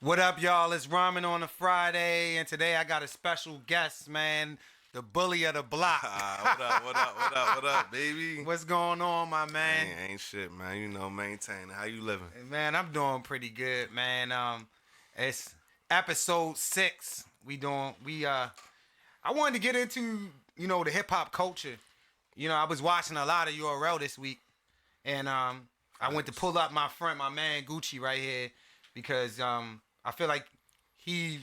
What up, y'all? It's Ramen on a Friday, and today I got a special guest, man. The bully of the block. What up, baby? What's going on, my man? Ain't shit, man. You know, maintaining. How you living? Man, I'm doing pretty good, man. It's EP06. I wanted to get into, the hip hop culture. I was watching a lot of URL this week, and I went to pull up my man Gucci right here, because I feel like he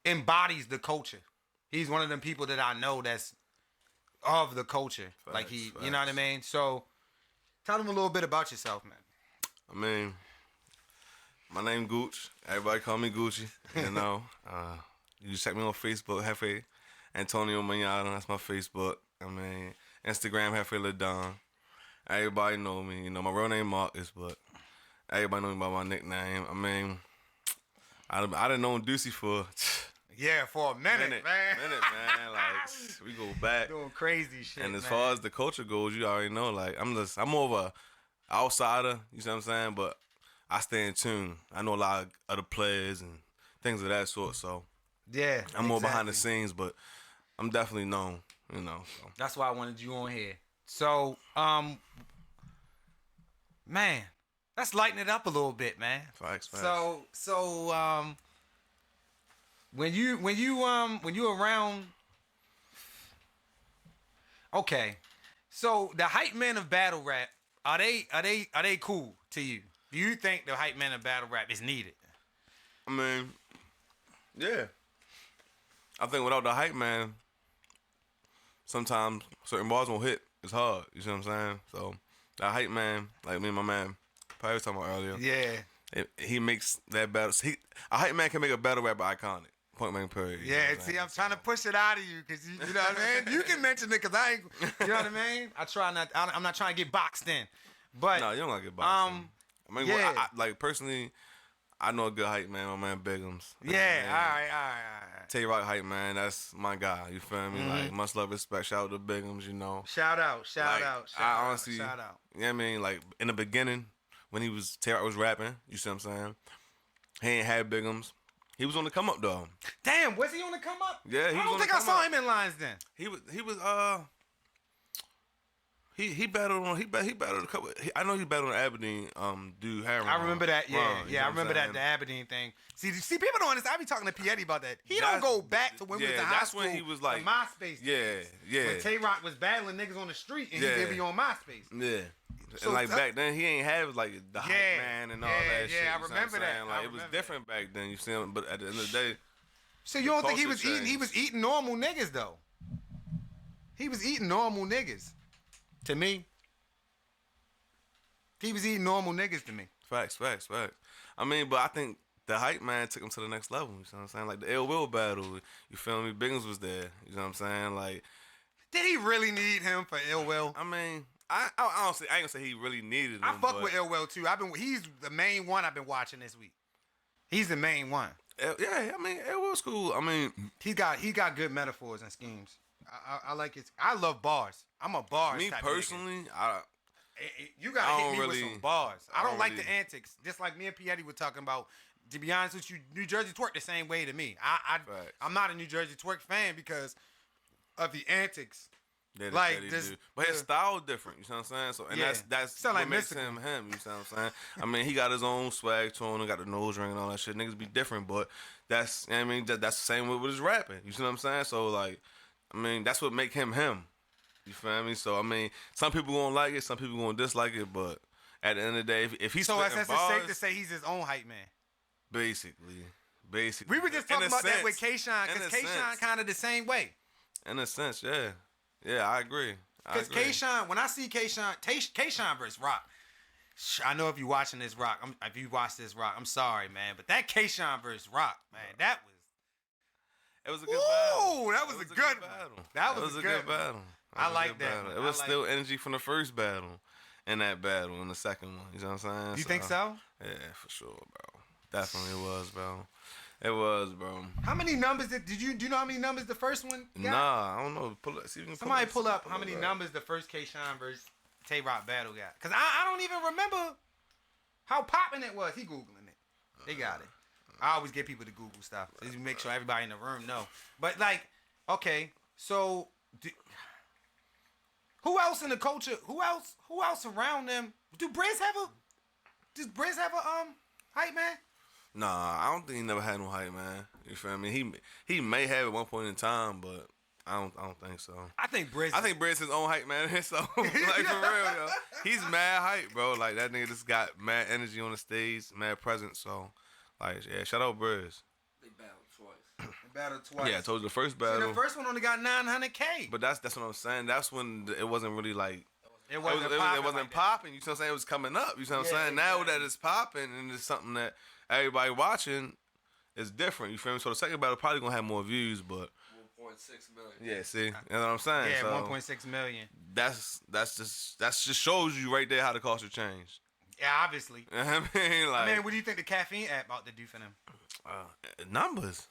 embodies the culture. He's one of them people that I know that's of the culture. Facts. You know what I mean? So, tell them a little bit about yourself, man. I mean, my name Gooch. Everybody call me Gucci. You check me on Facebook, Jefe, Antonio Manano. That's my Facebook. I mean, Instagram, Jefe LaDon. Everybody know me. My real name Marcus, but everybody know me by my nickname. I mean, I done known Deucy for... Yeah, for a minute, man. Like, we go back. Doing crazy shit, and as far as the culture goes, you already know, like, I'm more of a outsider, you see what I'm saying? But I stay in tune. I know a lot of other players and things of that sort, so yeah, I'm more behind the scenes, but I'm definitely known, So. That's why I wanted you on here. So, man, let's lighten it up a little bit, man. Facts. So, when you around, okay, so the hype men of battle rap, are they cool to you? Do you think the hype men of battle rap is needed? I mean, yeah. I think without the hype man, sometimes certain bars won't hit. It's hard. You see what I'm saying? So the hype man, like me and my man, probably was talking about earlier. Yeah. He makes that battle. A hype man can make a battle rapper iconic. Point blank period. Yeah, see, I'm trying to push it out of you, because you know what I mean? You can mention it, because I ain't, you know what I mean? I'm not trying to get boxed in. But no, you don't gotta get boxed in. I mean, yeah. like, personally, I know a good hype man, my man Bigums. Yeah, all right. Tay-Rock hype man, that's my guy, you feel me? Mm-hmm. Like, much love, respect, shout out to Bigums, Shout out. Honestly, you know what I mean? Like, in the beginning, when Tay-Rock was rapping, you see what I'm saying? He ain't had Bigums. He was on the come up though. Damn, was he on the come up? Yeah, I don't think I saw him in lines then. He battled on he battled a couple. I know he battled on Aberdeen. Dude, Harry. I remember that. Yeah, I remember that, the Aberdeen thing. See, people don't understand. I be talking to Pt.01 about that. He don't go back to when we was in high school. That's when he was like the MySpace. Yeah. When Tay-Rock was battling niggas on the street and he be on MySpace. Yeah. So, and like back then, he ain't have like the hype man and all that shit. Yeah, I remember that. Like it was different back then. You see him, but at the end of the day, so you don't think he was eating? He was eating normal niggas though. He was eating normal niggas. To me, he was eating normal niggas to me. Facts. I mean, but I think the hype man took him to the next level. You know what I'm saying? Like the Ill Will battle. You feel me? Bigums was there. You know what I'm saying? Like, did he really need him for Ill Will? I mean. I ain't gonna say he really needed him. I fuck with Ill Will too. He's the main one I've been watching this week. He's the main one. Yeah, I mean, Ill Will's cool. I mean, he got good metaphors and schemes. I like his. I love bars. I'm a bars. Me type personally, you gotta hit me really, with some bars. I don't like the antics. Just like me and Pt.01 were talking about. To be honest with you, New Jersey twerk the same way to me. I'm not a New Jersey twerk fan because of the antics. Like this, but his style different. You know what I'm saying? So and that's what like makes him. You know what I'm saying? I mean, he got his own swag to him. Got the nose ring and all that shit. Niggas be different, but that's the same with his rapping. You see what I'm saying? So like, I mean, that's what make him him. You feel me? So I mean, some people gonna like it, some people gonna dislike it, but at the end of the day, if he's so that's safe to say he's his own hype man. Basically. We were just talking about that with K-Shine, because K-Shine kind of the same way. In a sense, yeah. Yeah, I agree. Because K-Shine, when I see K-Shine versus Rock, I know if you watching this Rock, if you watch this Rock, I'm sorry, man, but that K-Shine versus Rock, man, it was a good battle. Ooh, that was a good battle. That was a good battle. I like that. It was still energy from the first battle in that battle in the second one. You know what I'm saying? You think so? Yeah, for sure, bro. Definitely was, bro. It was, bro. How many numbers do you know how many numbers the first one got? Nah, I don't know. Somebody pull up how many numbers the first K-Shine versus Tay-Rock battle got. Because I don't even remember how popping it was. He Googling it. They got it. I always get people to Google stuff. Just to make sure everybody in the room know. But like, okay, so who else in the culture? Who else around them? Does Briz have a hype man? Nah, I don't think he never had no hype man. You feel me? He may have at one point in time, but I don't think so. I think Briz his own hype man. So like for real, yo, he's mad hype, bro. Like that nigga just got mad energy on the stage, mad presence. So like, yeah, shout out Briz. They battled twice. Yeah, I told you the first battle. See, the first one only got 900K. But that's what I'm saying. That's when it wasn't really like. It wasn't popping. You know what I'm saying? It was coming up. You know what I'm saying? Now that it's popping and it's something that everybody watching, it's different. You feel me? So the second battle probably gonna have more views, but 1.6 million. yeah, see, you know what I'm saying? Yeah, so 1.6 million. That's just shows you right there how the culture changed. Yeah, obviously. I mean, what do you think the caffeine app about to do for them? Numbers.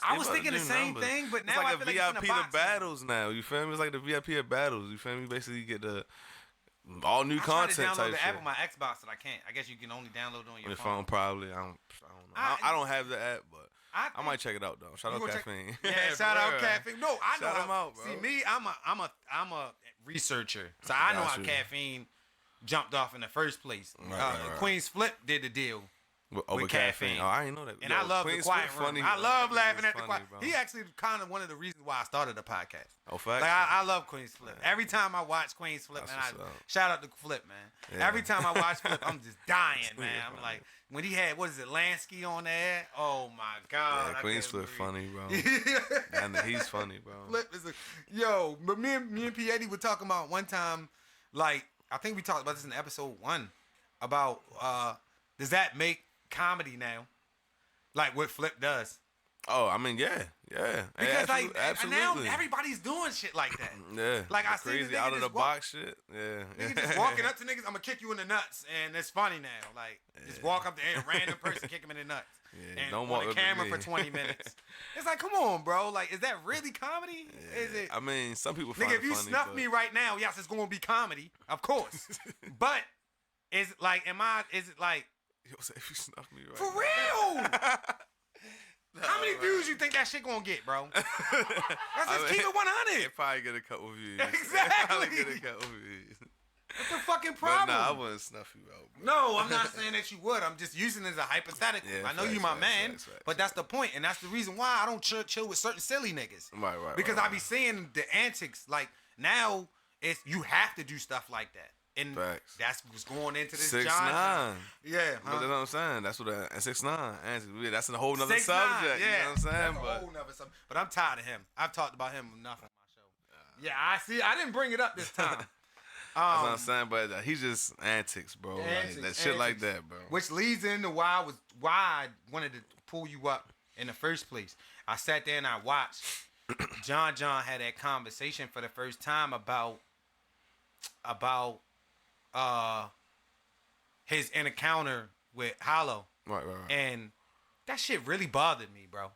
I was thinking the same thing, but now it's like I feel like VIP it's in a box to battles now. You feel me? It's like the VIP of battles. You feel me? Basically, you get the all new I content tried to download type the shit. app on my Xbox, but I can't. I guess you can only download it on your phone. Probably. I don't know. I don't have the app, but I might check it out though. Shout out Caffeine. Yeah, shout out Caffeine. No, I know. Shout him out, bro. See me, I'm a researcher, so I know how Caffeine jumped off in the first place. Right. Queen's Flip did the deal. With Caffeine. Oh, I didn't know that. And I love the quiet room. funny, I love laughing at the funny, quiet. bro. He actually kind of one of the reasons why I started the podcast. Oh, facts. Like I love Queen's Flip. Every time I watch Queen's Flip, That's man, what's up. shout out to Flip, man. Yeah. Every time I watch Flip, I'm just dying, man. I'm like, when he had, what is it, Lansky on there? Oh my God. Yeah, Queen's Flip funny, bro. Yeah. And he's funny, bro. Flip is but me and Yeti were talking about one time, like, I think we talked about this in episode 1, about does that make comedy now? Like what Flip does. Oh, I mean, yeah. Because absolutely. now everybody's doing shit like that. Yeah. Like I see seen crazy out of the box shit. Yeah. Niggas just walking up to niggas, I'm gonna kick you in the nuts, and it's funny now. Like just walk up to a random person, kick him in the nuts. Yeah, and don't on walk the up to camera me. for 20 minutes. It's like, come on, bro. Like, is that really comedy? Yeah. Is it? I mean, some people find Nigga, it if you funny, snuff but... me right now, yes, it's gonna be comedy, of course. But is it like, Yo, say if you snuff me right for now. real? How many views you think that shit gonna get, bro? Let's just keep it 100. It probably get a couple views. Exactly. Probably get a couple views. What's the fucking But problem? nah, I wouldn't snuff you out, bro. No, I'm not saying that you would. I'm just using it as a hypothetical. Yeah, I know facts, you my facts, man, facts, but that's the point, and that's the reason why I don't chill with certain silly niggas. Right. Because I be seeing the antics. Like now, it's you have to do stuff like that, and Facts. that's what's going into this 6ix9ine. John. Yeah, That's what I'm saying. That's what 6ix9ine. That's a whole nother 6ix9ine, subject. yeah. You know what I'm saying? That's a whole nother subject. But I'm tired of him. I've talked about him enough on my show. Yeah, I see. I didn't bring it up this time. That's what I'm saying, but he's just antics, bro. Antics, like, that shit like that, bro. Which leads into why I wanted to pull you up in the first place. I sat there and I watched John had that conversation for the first time about his encounter with Hollow. Right. And that shit really bothered me, bro.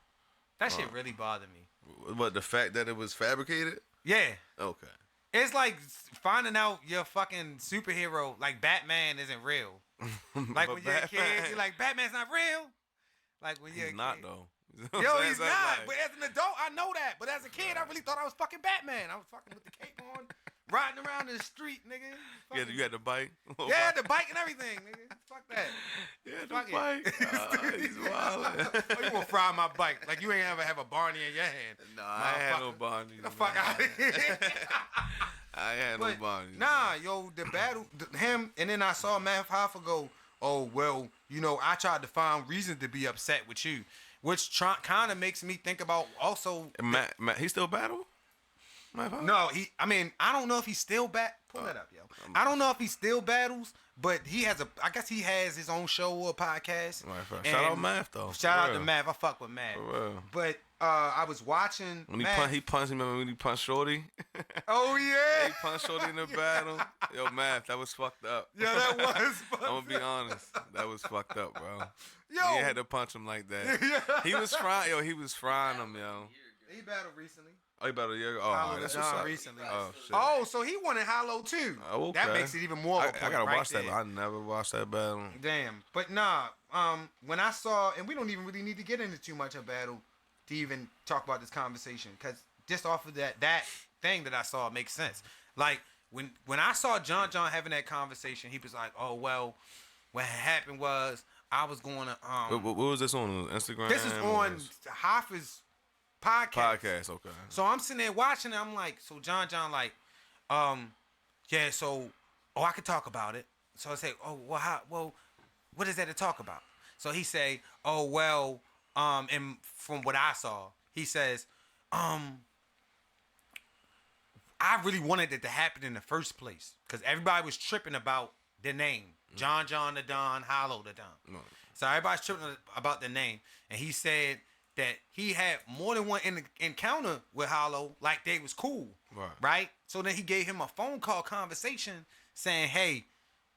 That shit really bothered me. But the fact that it was fabricated? Yeah. Okay. It's like finding out your fucking superhero, like Batman isn't real. Like when you're a kid, you're like, Batman's not real. Like when you're He's a not, kid. though. Yo, he's not. But as an adult, I know that. But as a kid, I really thought I was fucking Batman. I was fucking with the cape on, riding around in the street, nigga. Fucking, You had the bike? yeah, the bike and everything, nigga. Fuck that. Yeah, Fuck the bike. He's wildin'. Oh, you gonna fry my bike? Like you ain't ever have a Barney in your hand. Nah, I ain't had no Barney. Get the fuck out of here. I ain't had no Barney. Nah, yo, the battle, him, and then I saw Matt Hoffa go, oh, well, you know, I tried to find reason to be upset with you, which kind of makes me think about also. Matt, he still battle? No, I don't know if he still pull that up, yo. I don't know if he still battles, but I guess he has his own show or podcast. Right. Shout out Math, though. Shout out to Math. I fuck with Math. For real. But I was watching When Math. he punched him, remember when he punched Shorty? Oh, yeah. He punched Shorty in the battle. Yo, Math, that was fucked up. Yeah, that was fucked I'm going to be honest. That was fucked up, bro. Yo. He had to punch him like that. He was frying, he was frying him, yo. He battled recently. Oh, he battled a year ago? Oh, Hollow that's John what's up. recently. Oh, shit. Oh, so he wanted Hollow too. Oh, okay. That makes it even more. I gotta right watch that. there. I never watched that battle. Damn, but nah. when I saw, and we don't even really need to get into too much of battle to even talk about this conversation, because just off of that thing that I saw, it makes sense. Like when I saw John having that conversation, he was like, "Oh well, what happened was I was going to What was this on Instagram? This is on Jefe's podcast. Okay. So I'm sitting there watching it. I'm like, so John like, yeah. So I could talk about it. So I say, oh well, what is that to talk about? So he say, oh well, and from what I saw, he says, I really wanted it to happen in the first place because everybody was tripping about the name. John the Don, Hollow the Don. No. So everybody's tripping about the name. And he said that he had more than one encounter with Hollow, like they was cool. Right? So then he gave him a phone call conversation saying, hey,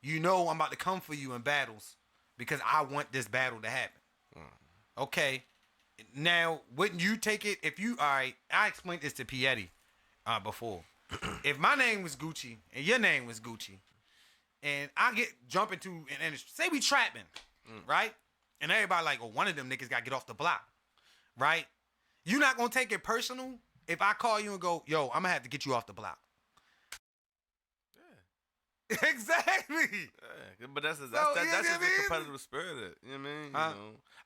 you know I'm about to come for you in battles because I want this battle to happen. Okay. Now, wouldn't you take it if you, all right, I explained this to Yeti before. If my name was Gucci and your name was Gucci, and I jump into an industry, say we trapping, right? And everybody like, oh, one of them niggas got to get off the block, right? You not going to take it personal if I call you and go, yo, I'm going to have to get you off the block. Yeah. Exactly. Yeah, but that's just the competitive spirit. You know what I mean? You know,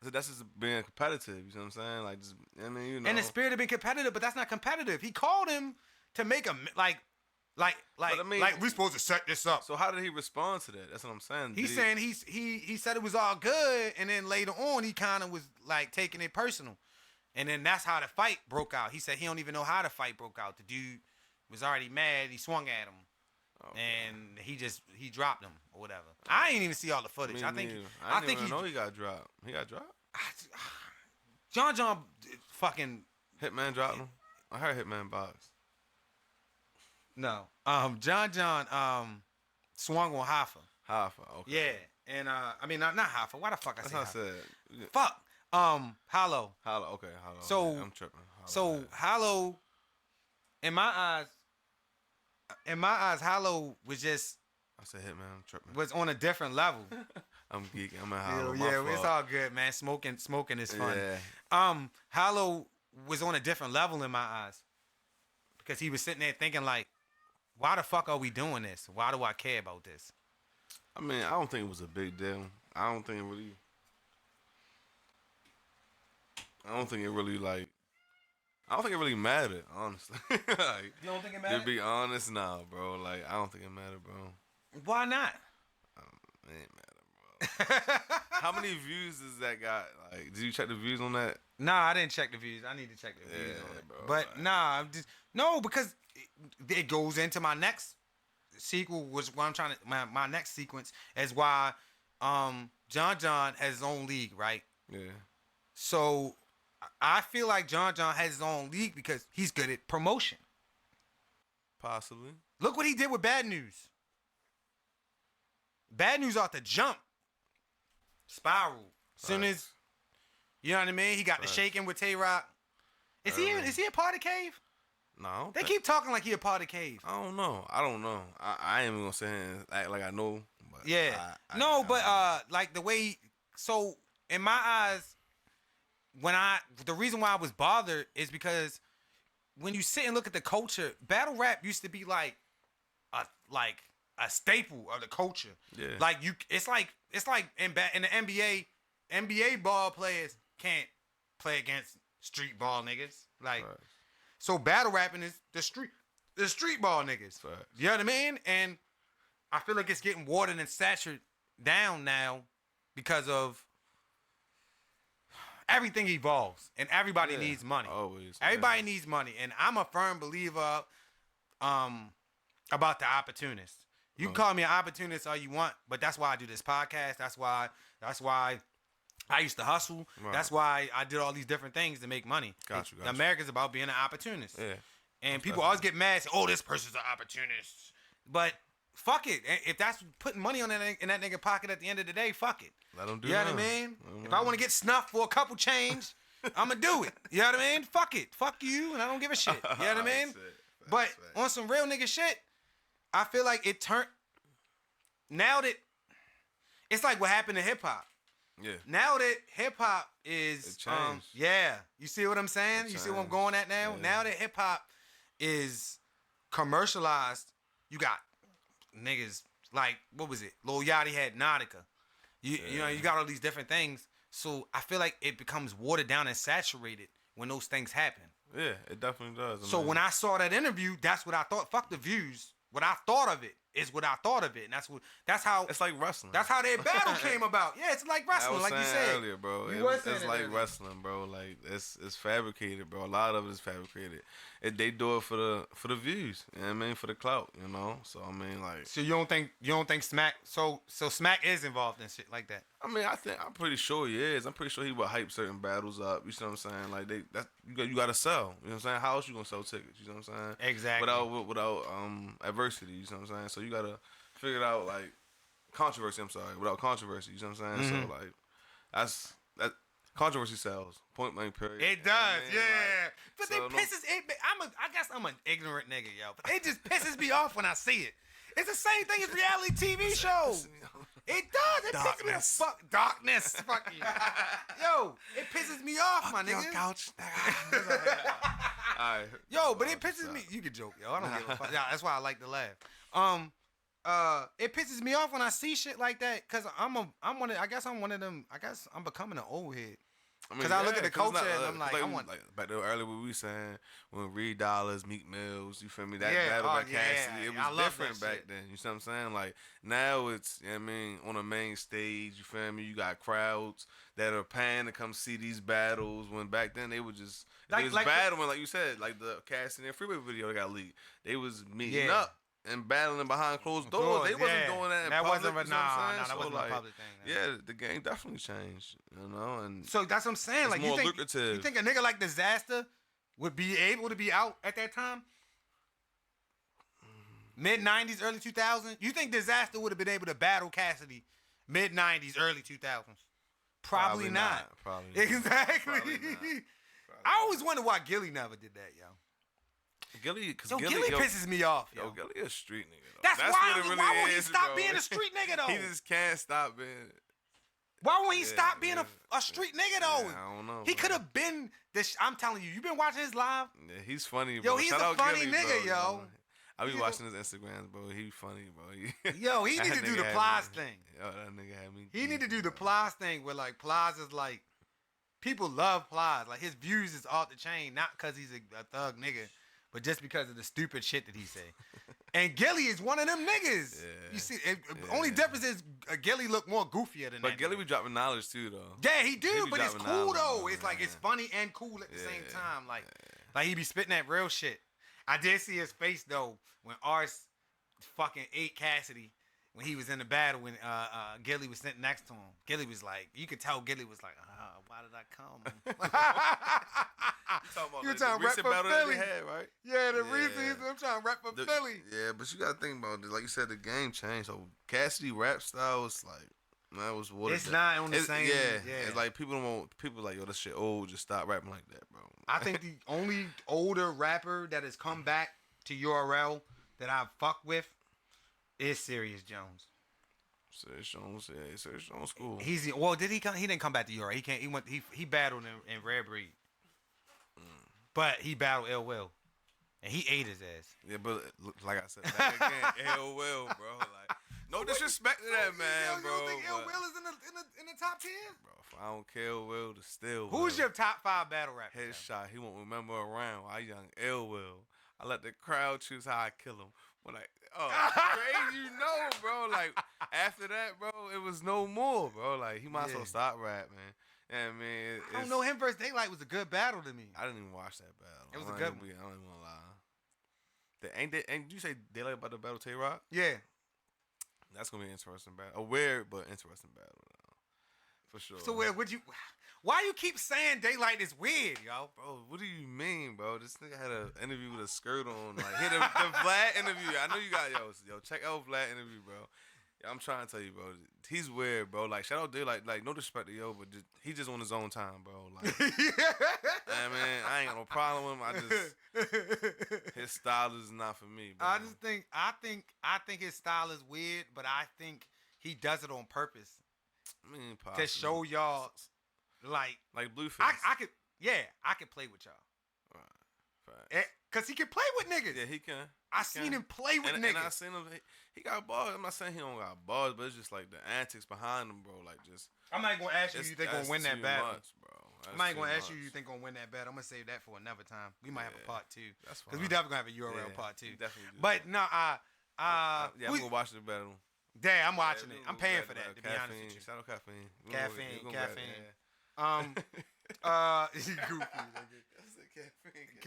so that's just being competitive. You know what I'm saying? Like, just, I mean, you know. And the spirit of being competitive, but that's not competitive. He called him to make a, like we supposed to set this up. So how did he respond to that? That's what I'm saying. He's saying he said it was all good, and then later on he kind of was like taking it personal, and then that's how the fight broke out. He said he don't even know how the fight broke out. The dude was already mad. He swung at him, and he dropped him or whatever. I ain't even see all the footage. I think he know he got dropped. He got dropped. John fucking Hitman dropped him. I heard Hitman box. No. John swung on Jefe. Jefe, okay. Yeah. And I mean not Jefe. Why the fuck I say That's what I said. Yeah. Fuck. Hollow. Hollow, okay, Hollow. So yeah, I'm tripping. Hollow, in my eyes, Hollow was just I said Hitman, I'm tripping. Was on a different level. I'm geeking. I'm at Hollow. Yeah, it's all good, man. Smoking is fun. Yeah. Hollow was on a different level in my eyes. Because he was sitting there thinking like, why the fuck are we doing this? Why do I care about this? I mean, I don't think it was a big deal. I don't think it really mattered, honestly. Like, you don't think it mattered? To be honest, nah, bro. Like, I don't think it mattered, bro. Why not? It ain't matter, bro. How many views does that got? Like, did you check the views on that? Nah, I didn't check the views. I need to check the views on it, bro. But nah, no, because it goes into my next sequel, which what I'm trying to my next sequence is why John has his own league, right? Yeah. So I feel like John has his own league because he's good at promotion. Possibly. Look what he did with Bad News. Bad News off the jump. Spiral. Soon as, you know what I mean? He got the shaking with Tay-Rock. Is he a part of Cave? No. They keep talking like he a part of Cave. I don't know. I ain't even gonna say and act like I know. But yeah. Like the way. So in my eyes, the reason why I was bothered is because when you sit and look at the culture, battle rap used to be like a staple of the culture. Yeah. Like it's like in the NBA ball players can't play against street ball niggas. Like, so battle rapping is the street ball niggas. Right. You know what I mean? And I feel like it's getting watered and saturated down now because of everything evolves and everybody needs money. Always. Everybody needs money, and I'm a firm believer about the opportunist. You can call me an opportunist all you want, but that's why I do this podcast. That's why I used to hustle. Right. That's why I did all these different things to make money. Got you. America's about being an opportunist. Yeah. And people always get mad, say, "Oh, this person's an opportunist." But fuck it. If that's putting money in that nigga pocket at the end of the day, fuck it. Let him do it. You know what I mean? If I want to get snuffed for a couple change, I'm going to do it. You know what I mean? Fuck it. Fuck you, and I don't give a shit. You know what I mean? But on some real nigga shit, I feel like it turned. Now that it's like what happened to hip hop. Yeah. Now that hip hop is, It changed. yeah, you see what I'm saying? You see where I'm going at now? Yeah. Now that hip hop is commercialized, you got niggas like, what was it? Lil Yachty had Nautica. You know, you got all these different things. So I feel like it becomes watered down and saturated when those things happen. Yeah, it definitely does. So when I saw that interview, that's what I thought. Fuck the views. What I thought of it is what I thought of it, and that's how it's like wrestling. That's how their battle came about. Yeah, it's like wrestling, like you said earlier, bro. It's like wrestling, bro. Like it's fabricated, bro. A lot of it is fabricated. They do it for the views. You know what I mean, for the clout. You know. So I mean, like. So you don't think Smack? So Smack is involved in shit like that. I mean, I'm pretty sure he is. I'm pretty sure he would hype certain battles up. You see what I'm saying? Like you got to sell. You know what I'm saying? How else you gonna sell tickets? You know what I'm saying? Exactly. Without adversity. You know what I'm saying? So you gotta figure it out, like controversy. I'm sorry, without controversy. You know what I'm saying? Mm-hmm. So like that controversy sells. Point blank. Period. It does, yeah. Like, but it pisses. I guess I'm an ignorant nigga, yo. But it just pisses me off when I see it. It's the same thing as reality TV shows. It does. It pisses me the fuck. Darkness. Fuck you. Yo, it pisses me off, my nigga. Couch. Alright. Yo, but it pisses me. You can joke, yo. I don't give a fuck. Yeah, that's why I like to laugh. It pisses me off when I see shit like that, cause I'm one of them. I guess I'm becoming an old head. Because I look at the culture and I'm like, I want back there earlier what we saying when Reed Dollars, Meek Mills, you feel me? That battle by Cassidy, it was different back then. You see what I'm saying? Like now it's, you know what I mean, on a main stage. You feel me? You got crowds that are paying to come see these battles. When back then they were just battling, like you said, like the Cassidy and Freeway video that got leaked. They was meeting up and battling behind closed doors. They wasn't doing that in public. That wasn't a public thing. Yeah, the game definitely changed, you know. And so that's what I'm saying. Like more lucrative. You think a nigga like Disaster would be able to be out at that time? Mid 90s, early 2000s. You think Disaster would have been able to battle Cassidy mid 90s, early 2000s? Probably not. Probably exactly. Probably not. I always wonder why Gilly never did that, yo. Gilly pisses me off, yo. Gilly a street nigga, though. That's why. Why won't he stop being a street nigga, though? He just can't stop being. Why won't he stop being a street nigga, though? Yeah, I don't know. He could have been this. I'm telling you, been watching his live. Yeah, he's funny, bro. Yo, he's a funny nigga, yo. I be watching his Instagrams, bro. He funny, bro. Yo, he need to do the Plies thing. Yo, that nigga had me. He need to do the Plies thing where like Plies is like, people love Plies. Like his views is off the chain, not because he's a thug nigga, but just because of the stupid shit that he say. And Gilly is one of them niggas. Yeah. You see, only difference is Gilly look more goofier than that. But Gilly be dropping knowledge too, though. Yeah, he do, but it's cool though. It's like it's funny and cool at the same time. Like he be spitting that real shit. I did see his face though when Ars fucking ate Cassidy when he was in the battle when Gilly was sitting next to him. Gilly was like, you could tell Gilly was like, why did I come? You trying to rep for Philly, had, right? Yeah, the Reese's. I'm trying to rep for Philly. Yeah, but you gotta think about it. Like you said, the game changed. So Cassidy rap style was like, that was what it's not on the same. Yeah, it's like people like, yo, this shit old. Just stop rapping like that, bro. I think the only older rapper that has come back to URL that I've fucked with is Serious Jones. Serious Jones, yeah, Serious Jones, cool. Did he come? He didn't come back to URL. He can't. He battled in Rare Breed, but he battled Ill Will, and he ate his ass. Yeah, but like I said, back again, Ill Will, bro. Like, no disrespect to that man, bro. You don't think Ill Will is in the top 10? Bro, if I don't care Ill Will, to still. Who's your top 5 battle rapper? Headshot. He won't remember around. I young Ill Will. I let the crowd choose how I kill him. When crazy, you know, bro. Like after that, bro, it was no more, bro. Like he might as well stop rap, man. Yeah, I mean, I don't know. Him versus Daylight was a good battle to me. I didn't even watch that battle. It was a good one. I don't even wanna lie. Ain't you say Daylight about to battle Tay Rock? Yeah. That's gonna be an interesting battle. A weird but interesting battle, for sure. So why you keep saying Daylight is weird, yo? Bro, what do you mean, bro? This nigga had an interview with a skirt on. Like, hit the Vlad interview. I know you got, yo, check out Vlad interview, bro. I'm trying to tell you, bro. He's weird, bro. Like, shout out Daylight. Like, no disrespect to yo, but he just on his own time, bro. Like, man, I ain't got no problem with him. His style is not for me, bro. I think his style is weird, but I think he does it on purpose. I mean, possibly. to show y'all, like Blueface. I could play with y'all. Right. Cause he can play with niggas. Yeah, he can. I seen him play with niggas. And I seen him. He got bars. I'm not saying he don't got bars, but it's just like the antics behind him, bro. Like just. I'm not gonna ask you think gonna win that battle, bro. I'm not gonna ask you think gonna win that battle. I'm gonna save that for another time. We might have a part 2. That's fine. Cause we definitely gonna have a URL part 2. Definitely do. But no, I'm gonna watch the battle. Yeah, I'm watching it. I'm paying for that. To be honest with you. Shout out caffeine. Goofy.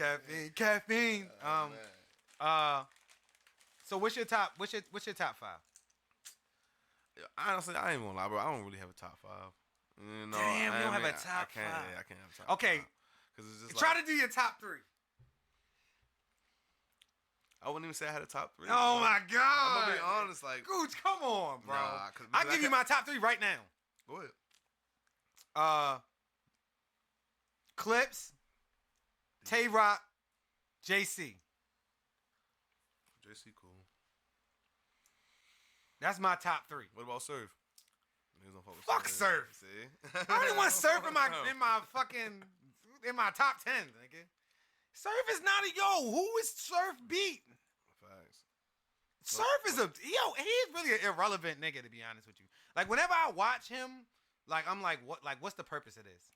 Nigga. Caffeine. So what's your top 5? Honestly, I ain't gonna lie, bro. I don't really have a top 5. You know, Damn, you don't have a top 5. Yeah, I can't have a top 5. Okay. Because it's just try to do your top 3. I wouldn't even say I had a top 3. Oh bro. my god! I'm gonna be honest, like Gooch, come on, bro. Nah, I'll give you my top 3 right now. Go ahead. Clips, Tay Rock, JC. JC cool. That's my top 3. What about Surf? Fuck Surf. See? I don't even want Surf in my top 10, nigga. Surf is not a who is Surf beat? Facts. Surf is he's really an irrelevant nigga, to be honest with you. Like whenever I watch him, like I'm like, what's the purpose of this?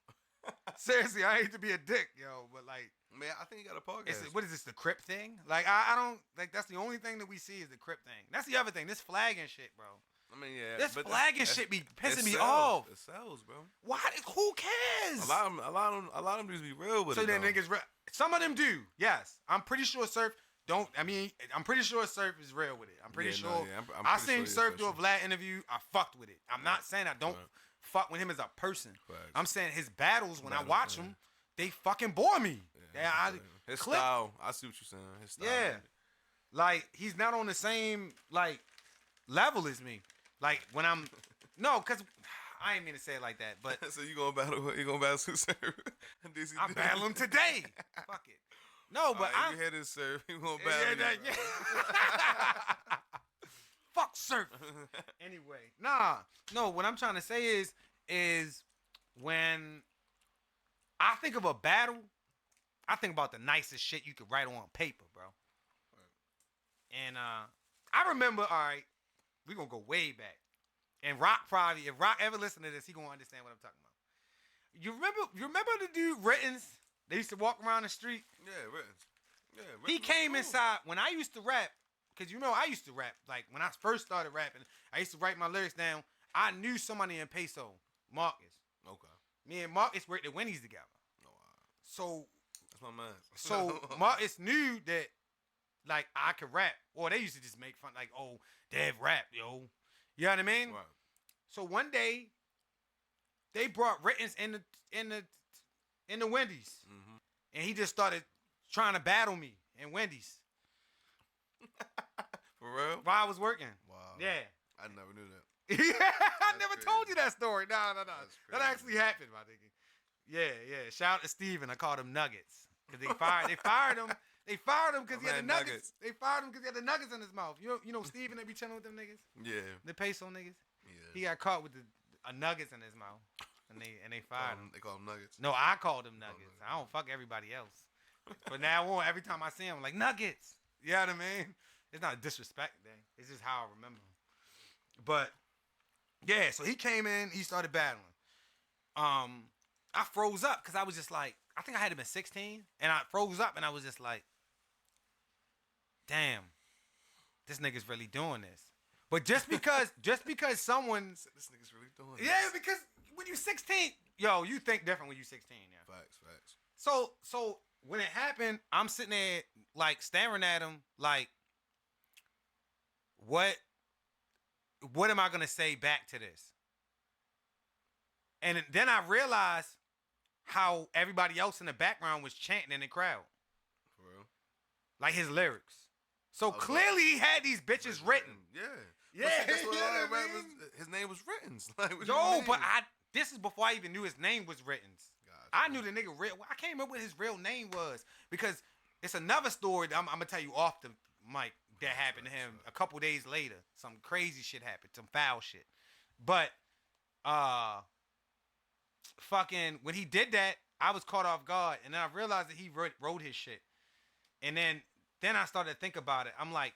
Seriously, I hate to be a dick, but like, man, I think he got a podcast. What is this, the Crip thing? Like I don't like that's the only thing that we see is the Crip thing. That's the other thing. This flagging shit, bro. I mean, yeah. This flagging shit be pissing me sells. off. It sells, bro. Why? Who cares? A lot of them just be real with it. So then niggas, some of them do. Yes, I'm pretty sure Surf don't. I mean, I'm pretty sure Surf is real with it. I'm pretty sure. I seen Surf do a Vlad interview. I fucked with it. I'm not saying I don't fuck with him as a person. Facts. I'm saying his battles when I watch them, they fucking bore me. His style. I see what you're saying. His style. Yeah, like he's not on the same like level as me. Like when I'm cause I ain't mean to say it like that, but so you gonna battle Surf? I battle him today. Fuck it. No, but I you head his Surf. You gonna battle him? Fuck Surf. Anyway, no. What I'm trying to say is when I think of a battle, I think about the nicest shit you could write on paper, bro. And I remember, all right, we gonna go way back. And Rock probably, if Rock ever listen to this, he gonna understand what I'm talking about. You remember the dude Rittens? They used to walk around the street. Yeah, Rittens. Yeah, Rittens. He came inside when I used to rap, because I used to rap. Like when I first started rapping, I used to write my lyrics down. I knew somebody in Peso, Marcus. Okay. Me and Marcus worked at Wendy's together. Oh, wow. So that's my man. So Marcus knew that like I could rap. Or they used to just make fun like, oh, Dev rap, yo. You know what I mean? Right. So one day, they brought Rittens in the Wendy's. Mm-hmm. And he just started trying to battle me in Wendy's. For real? While I was working. Wow. Yeah. I never knew that. I never told you that story. No. That actually happened, my nigga. Yeah. Shout out to Steven. I called him Nuggets. Because they fired him. They fired him because he had the nuggets. They fired him because he had the nuggets in his mouth. You know Steven that be chilling with them niggas? Yeah. The Peso niggas? Yeah. He got caught with the nuggets in his mouth. And they fired him. They call him Nuggets. No, I called him Nuggets. I don't fuck everybody else. But now on, every time I see him, I'm like, Nuggets. You know what I mean? It's not a disrespect thing. It's just how I remember him. But, yeah, so he came in, he started battling. I froze up because I was just like, I think I had to been 16. And I froze up and I was just like, damn, this nigga's really doing this. But just because someone, this nigga's really doing this. Yeah, because when you 16, you think different when you 16, yeah. Facts. So when it happened, I'm sitting there like staring at him like, what am I gonna say back to this? And then I realized how everybody else in the background was chanting in the crowd. For real? Like his lyrics. So clearly he had these bitches written. Yeah. That's what a lot of rappers, his name was Rittens. Like, but this is before I even knew his name was Rittens. Gotcha. I knew the nigga I can't remember what his real name was because it's another story that I'm gonna tell you off the mic that happened to him a couple days later. Some crazy shit happened, some foul shit. But fucking when he did that, I was caught off guard, and then I realized that he wrote his shit, and then I started to think about it. I'm like,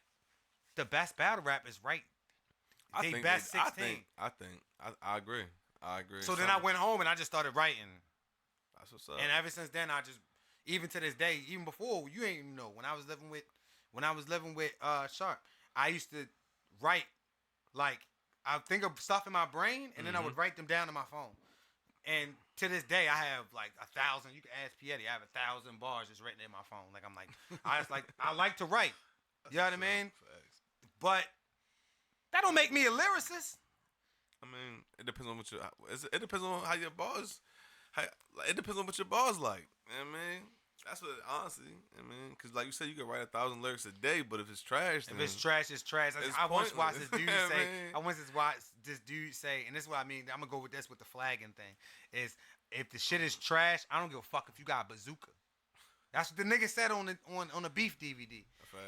the best battle rap is right. They best 16. I agree. So then I went home and I just started writing. That's what's up. And ever since then, I just, even to this day, even before, you ain't even know, when I was living with Sharp, I used to write, like, I think of stuff in my brain, and then I would write them down on my phone. And to this day, I have like 1,000. You can ask Yeti. I have 1,000 bars just written in my phone. Like, I'm like, I like to write. You know what I mean? Facts. But that don't make me a lyricist. I mean, it depends on what it depends on how your bars. It depends on what your bars like. You know what I mean? That's what, honestly, I mean, because like you said, you can write 1,000 lyrics a day, but if it's trash, then if it's trash, it's trash. I once watched this dude say, I once watched this dude say, and this is what I mean, I'm going to go with this with the flagging thing, is if the shit is trash, I don't give a fuck if you got a bazooka. That's what the nigga said on the Beef DVD.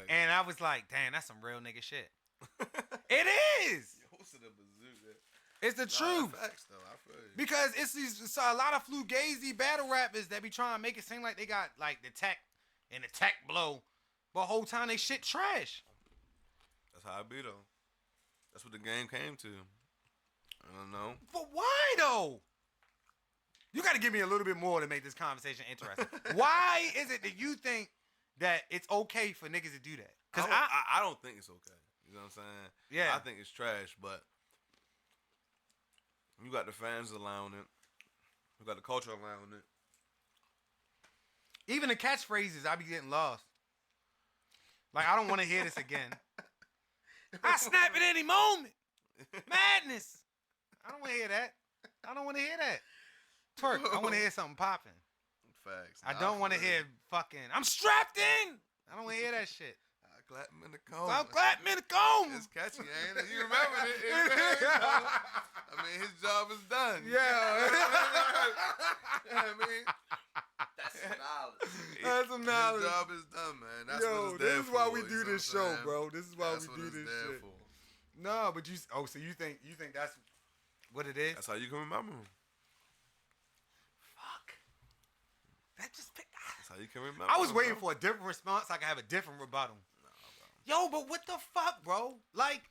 And I was like, damn, that's some real nigga shit. It is. What's the bazooka? It's the truth. Facts, though. I feel you. Because it's a lot of fugazi battle rappers that be trying to make it seem like they got like the tech and the tech blow, but the whole time they shit trash. That's how it be though. That's what the game came to. I don't know. But why though? You got to give me a little bit more to make this conversation interesting. Why is it that you think that it's okay for niggas to do that? Because I don't think it's okay. You know what I'm saying? Yeah. I think it's trash, but you got the fans allowing it. You got the culture allowing it. Even the catchphrases, I be getting lost. Like, I don't want to hear this again. I snap at any moment. Madness. I don't want to hear that. I don't want to hear that. Twerk. I want to hear something popping. Facts. I don't want to hear fucking, I'm strapped in. I don't want to hear that shit. Clap him in the comb. I'm clapping in the comb. It's catchy, ain't it? You remember it? I mean, his job is done. Yeah. I mean, That's some knowledge. That's some knowledge. His job is done, man. That's Yo, what it's there this is why for, we you do know this what I'm show, saying? bro. This is why That's we what do it's this there shit. for. No, but so you think that's what it is? That's how you can remember him. Fuck. That just picked. That's how you can remember. I was waiting for a different response. So I could have a different rebuttal. Yo, but what the fuck, bro? Like,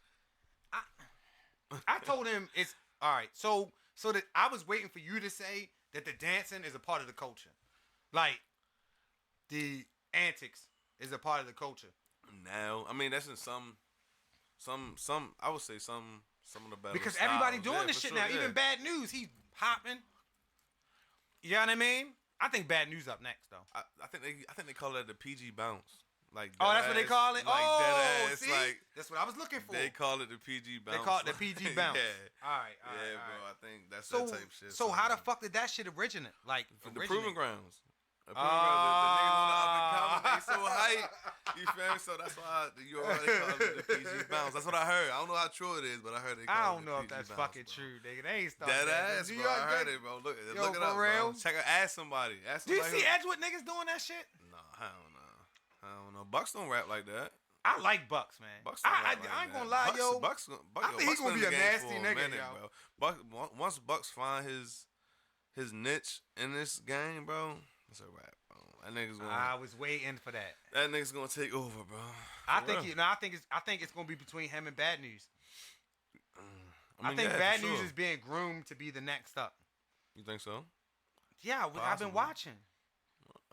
I told him it's all right. So that I was waiting for you to say that the dancing is a part of the culture, like the antics is a part of the culture. Now, I mean, that's in some. I would say some of the better. Because styles. everybody doing this for shit sure, now. yeah. Even Bad News, he's hopping. You know what I mean? I think Bad News up next though. I think they call that the PG bounce. Like oh, that's what they call it. Like oh, dead ass, see, like that's what I was looking for. they call it the PG bounce. They call it the PG bounce. Yeah. All right. Yeah, all bro. right. I think that's So, that type shit. so how the fuck did that shit originate? Like the proving grounds. The Oh. niggas on the up and coming, they so hype. You feel me? So that's why you already call it the PG bounce. That's what I heard. I don't know how true it is, but I heard they call I it don't the know if PG that's bounce, fucking bro. true, nigga. They ain't started Dead that. ass, Do bro. you I got heard that? it, bro. Look it Yo, up, for bro. real? Ask somebody. Do you see Edgewood niggas doing that shit? No, I don't know. Bucks don't rap like that. I like Bucks, man. Bucks don't rap like I ain't that. gonna lie, yo. Bucks, I think he Bucks gonna been be in a the game nasty for nigga, minute, yo. bro. Once Bucks find his niche in this game, bro, it's a rap, bro. That nigga's gonna. I was waiting for that. That nigga's gonna take over, bro. I think it's gonna be between him and Bad News. I mean, think yeah, Bad for News sure. is being groomed to be the next up. You think so? Yeah, I've been Possibly. watching.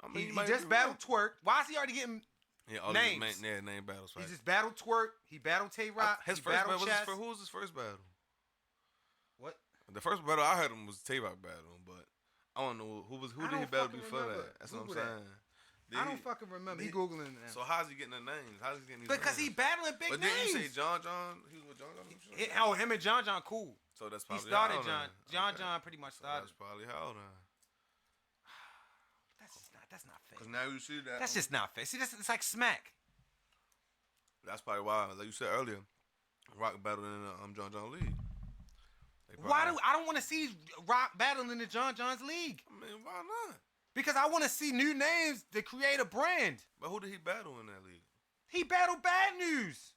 I He you might just be battled right. Twerk. Why is he already getting Yeah, all names? these name battles, right? He just battled Twerk. He battled Tay Rock. His He first battled battle. Chess. Who was his first battle? What? The first battle I heard him was Tay Rock battle, but I don't know who I did he don't battle fucking before remember. that. That's what I'm Google that. saying. I don't fucking remember. He googling it now. So how's he getting the names? How's he getting these Because he names? battling big But names. didn't you say John? He was with John? Him and John cool. So that's He probably started how John. then. John pretty much So started. that's probably how then. That's not fair. Because now you see that. That's just not fair. See, it's like smack. That's probably why, like you said earlier, Rock battled in the John League. I don't want to see Rock battling in the John's league? I mean, why not? Because I want to see new names to create a brand. But who did he battle in that league? He battled Bad News.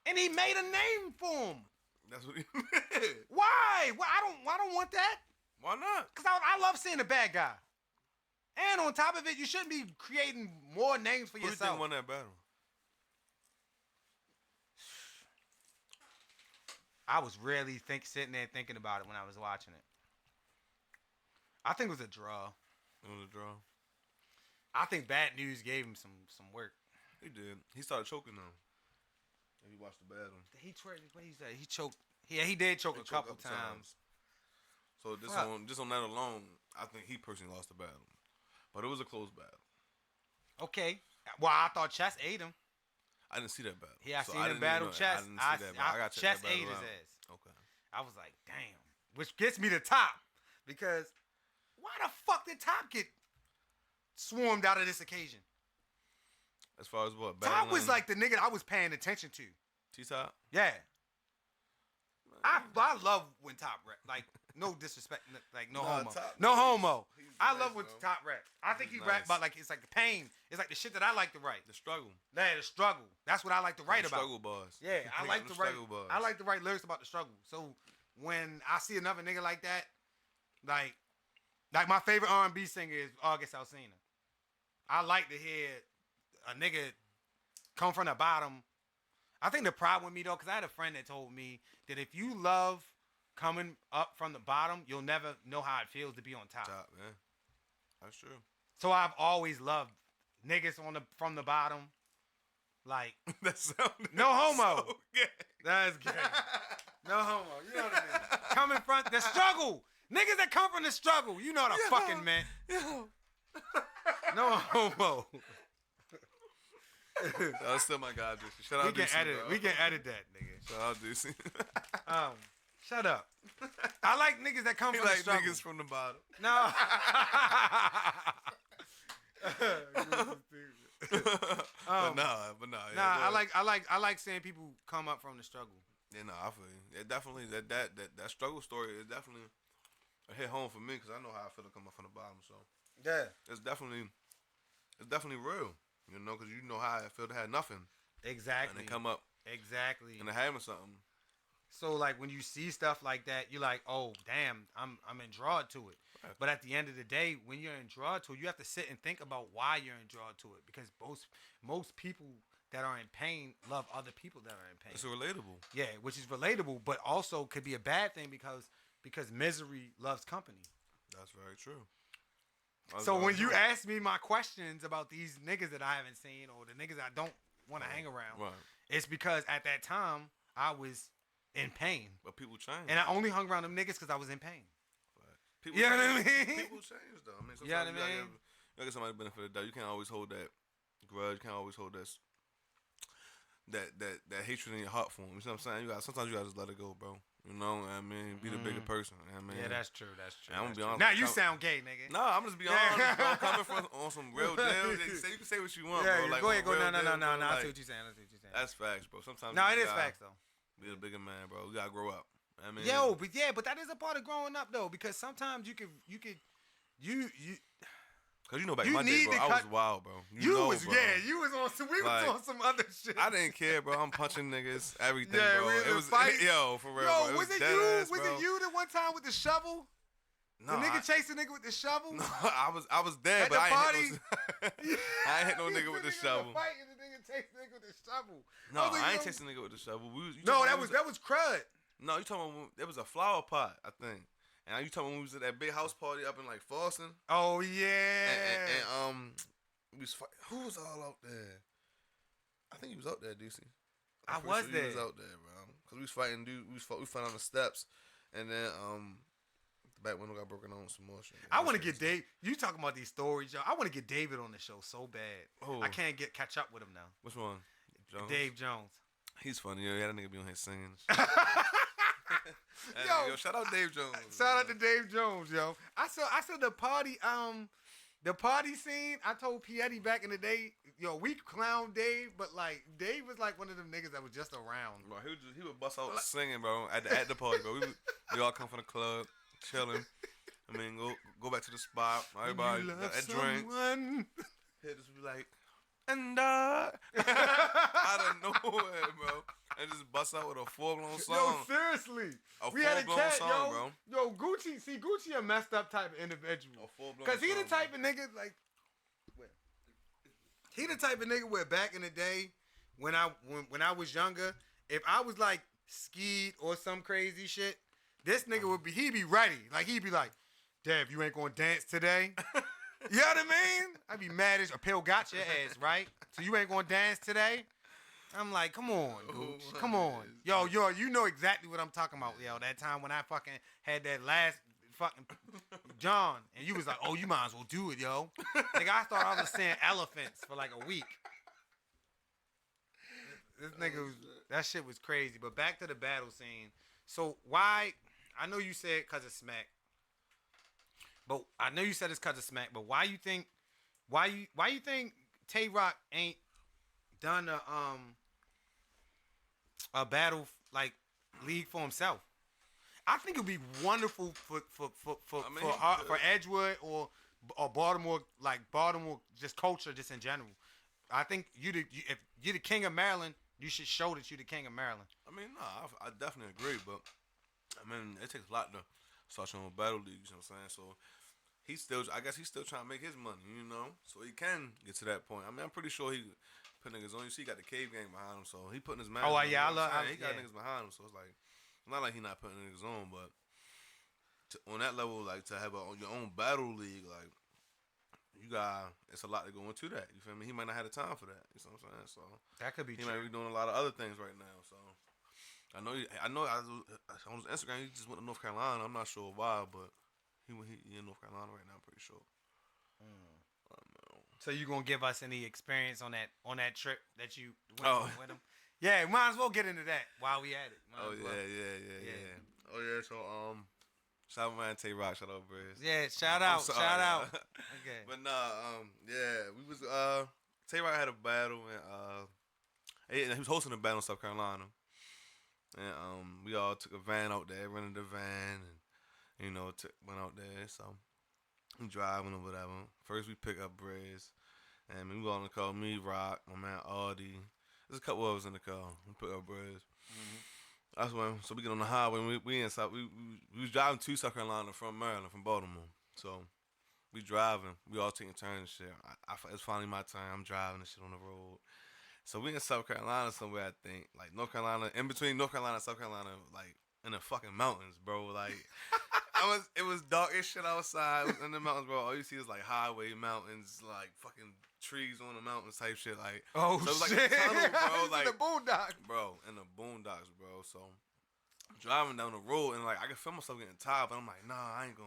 And he made a name for him. That's what he did. Why? Well, I don't want that. Why not? Because I love seeing the bad guy. And on top of it, you shouldn't be creating more names for Who do you yourself. think won that battle? I was really sitting there thinking about it when I was watching it. I think it was a draw. It was a draw. I think Bad News gave him some work. He did. He started choking though. If you watched the battle. He what he said? He choked. Yeah, he did choke a couple times. So just on that alone, I think he personally lost the battle. But it was a close battle. Okay. Well, I thought Chess ate him. I didn't see that battle. Yeah, I seen him battle Chess. I didn't see that battle. I got Chess that ate his battle ass. Okay. I was like, damn. Which gets me to Top. Because why the fuck did Top get swarmed out of this occasion? As far as what? Top was like the nigga I was paying attention to. T-Top? Yeah. I love when Top rap. Like, no disrespect. Like, no homo. No homo. I love when Top rap. I think he rap about, like, it's like the pain. It's like the shit that I like to write. The struggle. Yeah, the struggle. That's what I like to write about. Struggle bars. Yeah, I like to write. I like to write lyrics about the struggle. So when I see another nigga like that, like my favorite R&B singer is August Alsina. I like to hear a nigga come from the bottom. I think the problem with me though, because I had a friend that told me that if you love coming up from the bottom, you'll never know how it feels to be on top. Top, man. That's true. So I've always loved niggas from the bottom. Like that sounded no homo. So gay. That's gay. No homo. You know what I mean? Coming from the struggle. Niggas that come from the struggle. You know what I fucking meant. Yo. No homo. That was still my guy, Deucy. Shout out Deucy. We can edit that, nigga. Shout out Deucy. Shut up. I like niggas that come from the struggle. Niggas from the bottom. No. But nah. Nah, I like seeing people come up from the struggle. Yeah, no, I feel you. It definitely that struggle story is definitely a hit home for me because I know how I feel to come up from the bottom. So yeah, it's definitely real. You know, because you know how I feel to have nothing. Exactly. And they come up. Exactly. And they having something. So like when you see stuff like that, you're like, oh damn, I'm enthralled to it. Right. But at the end of the day, when you're enthralled to it, you have to sit and think about why you're enthralled to it. Because most people that are in pain love other people that are in pain. It's relatable. Yeah, which is relatable, but also could be a bad thing because misery loves company. That's very true. So when you ask me my questions about these niggas that I haven't seen or the niggas I don't want to hang around, right. It's because at that time I was in pain. But people change. And I only hung around them niggas because I was in pain. People you know what I mean? People change though. I mean, sometimes you know what I mean? You get somebody benefit of the doubt. You can't always hold that grudge. You can't always hold that hatred in your heart for them. You know what I'm saying? Sometimes you gotta just let it go, bro. You know what I mean? Be the bigger person. You know what I mean? Yeah, that's true. I'm gonna be honest. Now you sound gay, nigga. No, I'm just be honest, bro. Coming from on some real deal. You can say what you want, bro. Like, go ahead. Go. No. Like, I see what you're saying. That's facts, bro. Sometimes no, it is facts though. Be a bigger man, bro. You gotta grow up. I mean, but that is a part of growing up though, because sometimes you Cause you know back in my day, bro, I was wild, bro. You was on some. We was on some other shit. I didn't care, bro. I'm punching niggas, everything, yeah, bro. It was fight. Yo, for real. Yo, bro. was it you? Was it you the one time with the shovel? No, the nigga chased the nigga with the shovel. No, I was dead, at but the I party. ain't hit no nigga with the shovel. Fight and the nigga chased the nigga with the shovel. No, I ain't chasing the nigga with the shovel. No, that was crud. No, you talking about there was a flower pot, I think. And you talking about when we was at that big house party up in like Boston? Oh yeah. And we was who was all out there? I think he was out there, Deucy. I was there. He was out there, bro. Cause we was fighting, dude. We fought on the steps, and then the back window got broken on some more shit. I want to get Dave. You talking about these stories, yo? I want to get David on the show so bad. Oh. I can't catch up with him now. Which one? Jones? Dave Jones. He's funny, yo. Yeah, that nigga be on here singing. Yo, shout out Dave Jones. Shout out to Dave Jones, yo. I saw the party scene. I told Piety back in the day, yo, we clown Dave, but like Dave was like one of them niggas that was just around. Bro, he would bust out singing, bro, at the party, bro. We all come from the club, chilling. I mean, go back to the spot. Everybody at drink. He'd just be like, and out of nowhere, bro. and just bust out with a full-blown Yo, song. seriously. A We had a full-blown cat, song, yo. bro. Yo, Gucci a messed up type of individual. A full-blown Cause he the song, type of nigga like. He the type of nigga where back in the day, when I was younger, if I was like skied or some crazy shit, this nigga would be be ready. Like he'd be like, Dev, you ain't gonna dance today? You know what I mean? I'd be mad as a pill got your ass, right? So you ain't gonna dance today? I'm like, come on, Gooch. Come on. Yo, you know exactly what I'm talking about, yo. That time when I fucking had that last fucking John, and you was like, oh, you might as well do it, yo. Nigga, I thought I was seeing elephants for like a week. This nigga was, that shit was crazy. But back to the battle scene. So why, I know you said cause of Smack. But I know you said it's cause of Smack, but why you think Tay Rock ain't done a battle like league for himself? I think it'd be wonderful for Edgewood or Baltimore, like Baltimore just culture just in general. I think if you're the king of Maryland, you should show that you're the king of Maryland. I mean, I definitely agree, but I mean, it takes a lot to start your own battle league. You know what I'm saying? So I guess he's still trying to make his money, you know, so he can get to that point. I mean, I'm pretty sure he put niggas on. You see, he got the Cave Gang behind him, so he putting his man. Oh on, yeah, you know I love. he got niggas behind him, so it's like not like he not putting niggas on, but on that level, like to have your own battle league, like it's a lot to go into that. You feel me? He might not have the time for that. You know what I'm saying? So That could be he true. might be doing a lot of other things right now. So I know on his Instagram he just went to North Carolina. I'm not sure why, but he in North Carolina right now. I'm pretty sure. So you gonna give us any experience on that trip that you went with him? Yeah, might as well get into that while we at it. Yeah. Oh yeah. So shout out man Tay Rock, shout out Briz. Yeah, shout out. Okay. But yeah, we was Tay Rock had a battle and he was hosting a battle in South Carolina, and we all took a van out there, rented the van, and you know went out there. So we driving or whatever. First we pick up Briz, and we go on the car. Me, Rock, my man Audie. There's a couple of us in the car. We pick up Briz. That's when. So we get on the highway. And we in South. We was driving to South Carolina from Maryland, from Baltimore. So we driving. We all taking turns and shit. It's finally my turn. I'm driving and shit on the road. So we in South Carolina somewhere. I think like North Carolina, in between North Carolina and South Carolina, like in the fucking mountains, bro. Like it was dark as shit outside in the mountains, bro. All you see is like highway, mountains, like fucking trees on the mountains type shit. Like so it was like shit. a tunnel, bro. Like in the boondocks, bro. In the boondocks, bro. So I'm driving down the road and like I can feel myself getting tired, but I'm like, nah, I ain't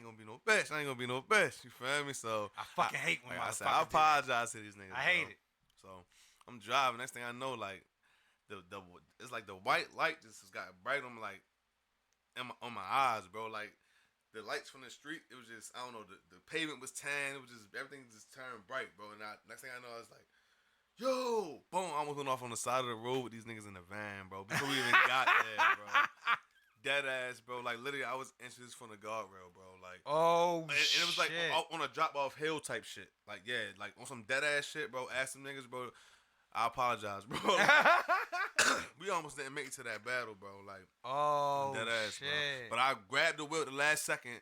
gonna be no bitch. I ain't gonna be no bitch. You feel me? So I fucking hate when I said, I apologize to these niggas. I hate it. So I'm driving. Next thing I know, like it's like the white light just got bright on me, like on my eyes, bro. Like the lights from the street, it was just I don't know. The pavement was tan. It was just everything just turned bright, bro. And next thing I know, I was like, yo, boom! I almost went off on the side of the road with these niggas in the van, bro. Before we even got there, bro. Dead ass, bro. Like literally, I was inches from the guardrail, bro. Like and it was like on a drop off hill type shit. Like yeah, like on some dead ass shit, bro. Ask some niggas, bro. I apologize, bro. We almost didn't make it to that battle, bro. Like dead ass, shit. bro. But I grabbed the wheel at the last second,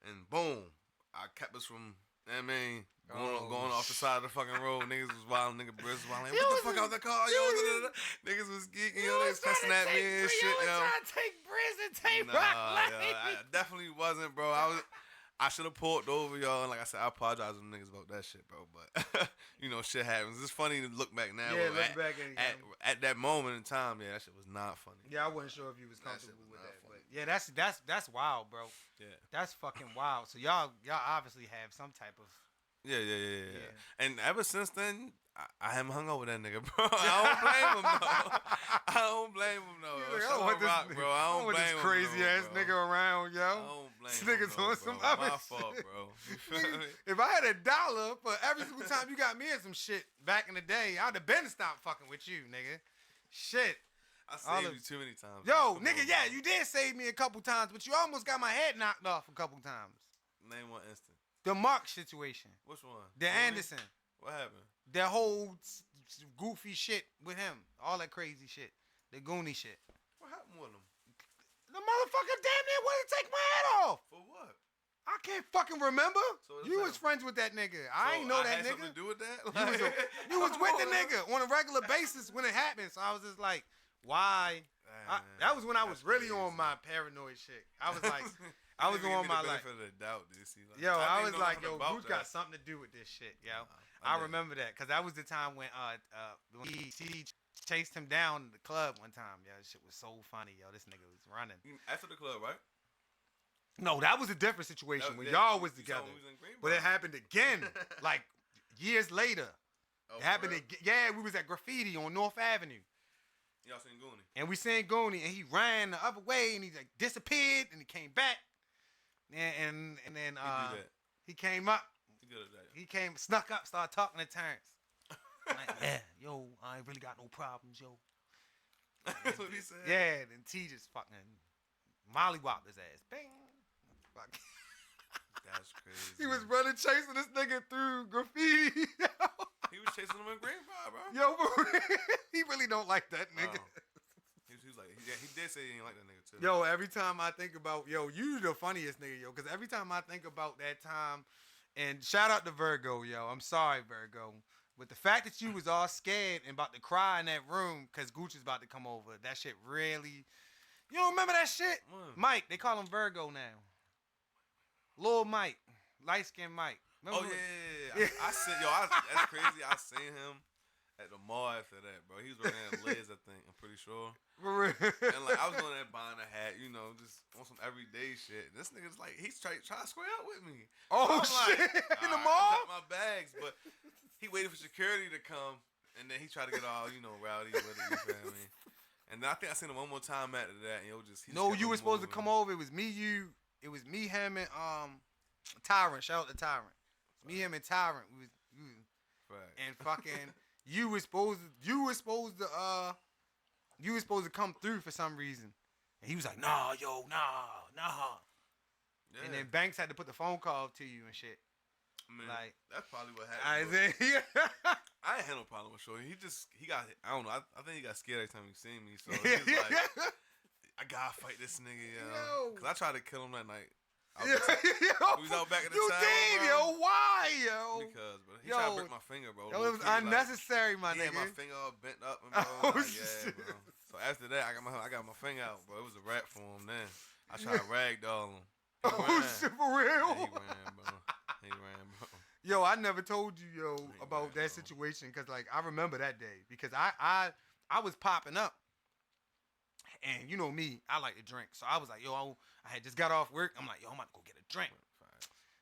and boom, I kept us from. I mean, going off the side of the fucking road. Niggas was wild. Nigga Briz was wild. Like, what the fuck out the car, yo? Niggas was geeking, yo. They was cussing at me and shit, yo. Trying to take Briz and take Rock. I definitely wasn't, bro. I should have pulled over, y'all. And like I said, I apologize to them niggas about that shit, bro. But, you know, shit happens. It's funny to look back now. Yeah, look back at that moment in time, yeah, that shit was not funny. Yeah, I wasn't sure if you was comfortable with that. But yeah, that's wild, bro. Yeah. That's fucking wild. So y'all obviously have some type of... Yeah. And ever since then, I haven't hung out with that nigga, bro. I don't blame him, though. Like, I don't want Rock, bro. I don't blame him, this crazy ass nigga around, yo. I don't blame this him, nigga's bro, on some bro. other My shit. fault, bro. If I had $1 for every single time you got me in some shit back in the day, I'd have been stopped fucking with you, nigga. Shit. I saved you too many times. Yo, nigga, yeah, you did save me a couple times, but you almost got my head knocked off a couple times. Name one instant. The Mark situation. Which one? The Anderson. What happened? That whole goofy shit with him. All that crazy shit. The Goonie shit. What happened with him? The motherfucker damn near wanted to take my head off. For what? I can't fucking remember. So You was friends with that nigga. I ain't know I that had nigga. something to do with that? You was with the nigga on a regular basis when it happened. So I was just like, why? That was when I was really on my paranoid shit. I was like, I was on my like, benefit of the doubt, Deucy. Like, yo, I was didn't know like, nothing yo, about Goose that. got something to do with this shit, yo. I I did. remember that because that was the time when he chased him down in the club one time. Yo, this shit was so funny, yo. This nigga was running. After the club, right? No, that was a different situation when Yeah, y'all was you told together. me we was in Greenboro. But it happened again, like years later. Oh, It happened for real? again. Yeah, we was at Graffiti on North Avenue. Y'all seen Goonie? And we seen Goonie, and he ran the other way, and he like disappeared, and he came back. And then He do that. he came up. He good at that. He came, snuck up, started talking to Terrence. Like, yeah, yo, I ain't really got no problems, yo. That's what he said. Yeah, then T just fucking mollywopped his ass. Bang. Fuck. That's crazy. He was running, chasing this nigga through Graffiti. He was chasing him in Greenboro, bro. Yo, for real. He really don't like that nigga. He was like, yeah, he did say he didn't like that nigga too. Yo, every time I think about, yo, you the funniest nigga, yo, because every time I think about that time, and shout out to Virgo, yo, I'm sorry, Virgo, but the fact that you was all scared and about to cry in that room because Gucci's about to come over, that shit really, you don't remember that shit? What? Mike, they call him Virgo now. Lil Mike, light-skinned Mike. Remember Oh, when- yeah. I seen, that's crazy. I seen him at the mall after that, bro. He was working at Liz, I think. I'm pretty sure. For real. And like I was going there buying a hat, you know, just on some everyday shit. This nigga's like, he's trying to square up with me. Oh, So I'm shit. like, In the all right, mall? I got my bags, but he waited for security to come, and then he tried to get all, you know, rowdy with it. You feel me? And then I think I seen him one more time after that, and he just No, kept you on were supposed to moving. come over. It was me, you. It was me, him, and Tyrant. Shout out to Tyrant. Me, him, and Tyrant. We was Right. and fucking you was supposed to come through for some reason. And he was like, nah, yo, nah. Yeah. And then Banks had to put the phone call to you and shit. I mean, like- that's probably what I happened. said, yeah. I ain't had no problem with Shorty. He got, I don't know. I think he got scared every time he seen me. So he was like, I gotta fight this nigga, Yo. Cause I tried to kill him that night. Yo, We was out back in the you town, did, bro. yo. Why, yo? Because, bro, he Yo. tried to break my finger, bro. Yo, it was Low-key, like, unnecessary, my he had my nigga. finger all bent up, and bro, Oh, like, shit. yeah, bro. So after that, I got my finger out, bro. It was a wrap for him. Then I tried to ragdoll him. He Oh, ran. shit, for real? Yeah, he ran, bro. He ran, bro. Yo, I never told you, yo, about right, that bro. situation because, like, I remember that day because I was popping up, and you know me, I like to drink, so I was like, yo, I had just got off work. I'm like, yo, I'm about to go get a drink.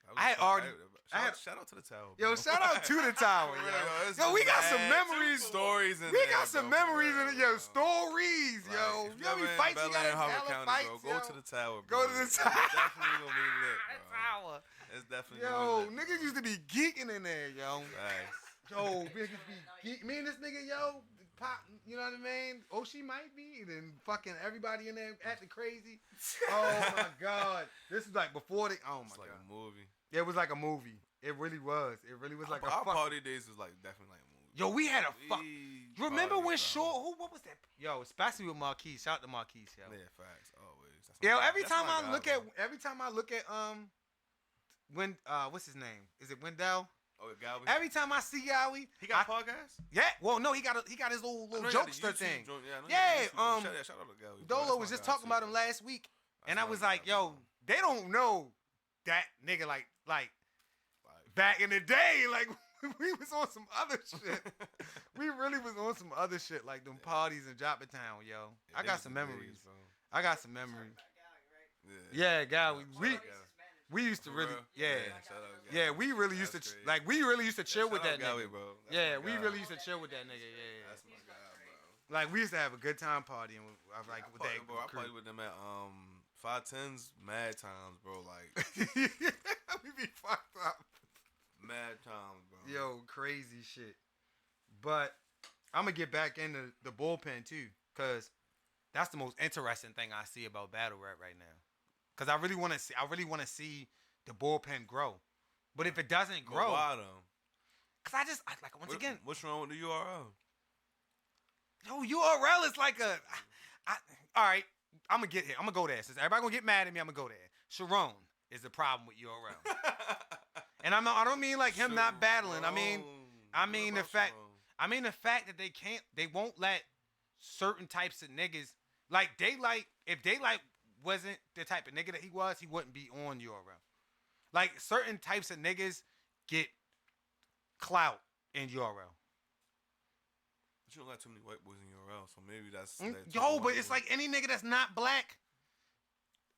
That was I had fun. already- Shout out to the tower. Yo, bro. shout out to the tower, For yo. real, it's Yo, we got some mad memories. stories in We there, got some bro, for memories in real, it, yo. bro. Stories, Like, yo. if You know how ever many in fights we Bel Air, got? Howard Hella County, fights, bro. yo. Go to the tower, bro. Go to the It's tower. definitely gonna be lit, bro. Tower. It's definitely Yo, gonna be lit, niggas used to be geeking in there, yo. Facts. Yo, niggas be geek. Me and this nigga, yo, pop. You know what I mean? Oh, she might be. And then fucking everybody in there acting crazy. Oh my god, this is like before the. Oh my It's like god. a movie. It was like a movie. It really was. It really was like a Our fuck. party days was like definitely like a movie. Yo, we had a fuck. We Remember party, when bro. Short? What was that? Yo, especially with Marquise. Shout out to Marquise, yo. Yeah, facts. Always. That's my Yo, guy. every That's time my I guy, look bro. every time I look at what's his name? Is it Wendell? Oh, Galvin. Every time I see Yowie, He got podcasts? yeah. Well, no, he got his little I know he got the jokester YouTube thing. joint. Yeah, I know he Yeah, got the YouTube. Shout out to Galvin. Dolo was just talking about him last week, and I was like, yo, they don't know that nigga like back in the day, like we was on some other shit. We really was on some other shit, like them parties in Joppatown, yo. I got some memories. I got some memories. Yeah, guy, we used to really, yeah, we really used to, like, we really used to chill with that nigga. Bro. Yeah, we really used to chill with that nigga. Yeah, That's my guy, bro. like we used to have a good time partying with, like, with that Bro, I crew. played with them at 510s mad times, bro. Like We be fucked up. mad times, bro. Yo, crazy shit. But I'm gonna get back into the bullpen too, cause that's the most interesting thing I see about battle rap right now. Cause I really want to see the bullpen grow. But if it doesn't But grow, why though? Cause once again, What's wrong with the URL? yo, URL is like all right, I'm gonna get here. I'm gonna go there. Since everybody gonna get mad at me, I'm gonna go there. Sharon is the problem with URL. And I don't mean like him not battling. I mean the fact that they won't let certain types of niggas like Daylight. If Daylight wasn't the type of nigga that he was, he wouldn't be on URL. Like certain types of niggas get clout in URL. But you don't got too many white boys in URL, so maybe that's yo. But it's like any nigga that's not black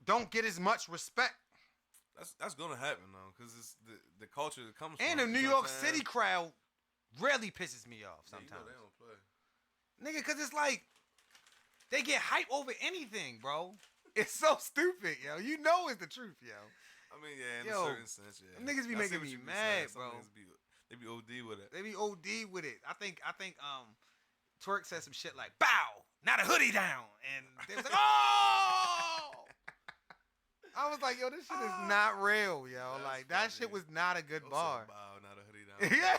don't get as much respect. That's gonna happen though, because it's the culture that comes and from. the New York City crowd really pisses me off sometimes. Yeah, they don't play. Nigga, because it's like they get hype over anything, bro. It's so stupid, yo. You know it's the truth, yo. I mean, yeah, in a certain sense, yeah. Them niggas be making me mad, bro. They be OD with it. They be OD with it. I think Twerk said some shit like, bow, not a hoodie down. And they was like, oh! I was like, yo, this shit is not real, yo. That's like, that funny. shit was not a good bar. Bow, not a hoodie down. Yeah.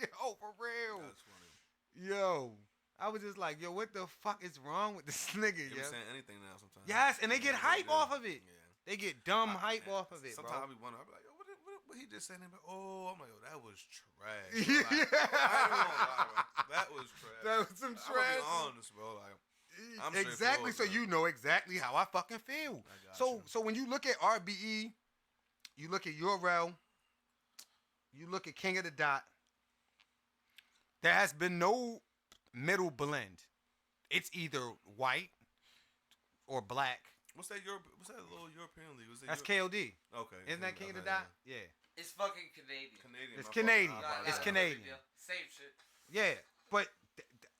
Yo, for real. That's funny. Yo. I was just like, yo, what the fuck is wrong with this nigga, You yo? be saying anything now sometimes. Yes, and they get hype off of it. Yeah. They get dumb hype off of it, sometimes bro. I be wondering, I be like, yo, what he just said? Like, oh, I'm like, yo, that was trash. Bro. Like, I ain't gonna lie, bro. That was trash. That was some trash. I'm gonna be honest, bro. Like, I'm exactly. So you know exactly how I fucking feel. So when you look at RBE, you look at URL, you look at King of the Dot, there has been no middle blend. It's either white or black. What's that little European league? That's KOD. Okay. Isn't that King of the Dot? Yeah. It's fucking Canadian. It's Canadian. It's Canadian. Same shit. Yeah, but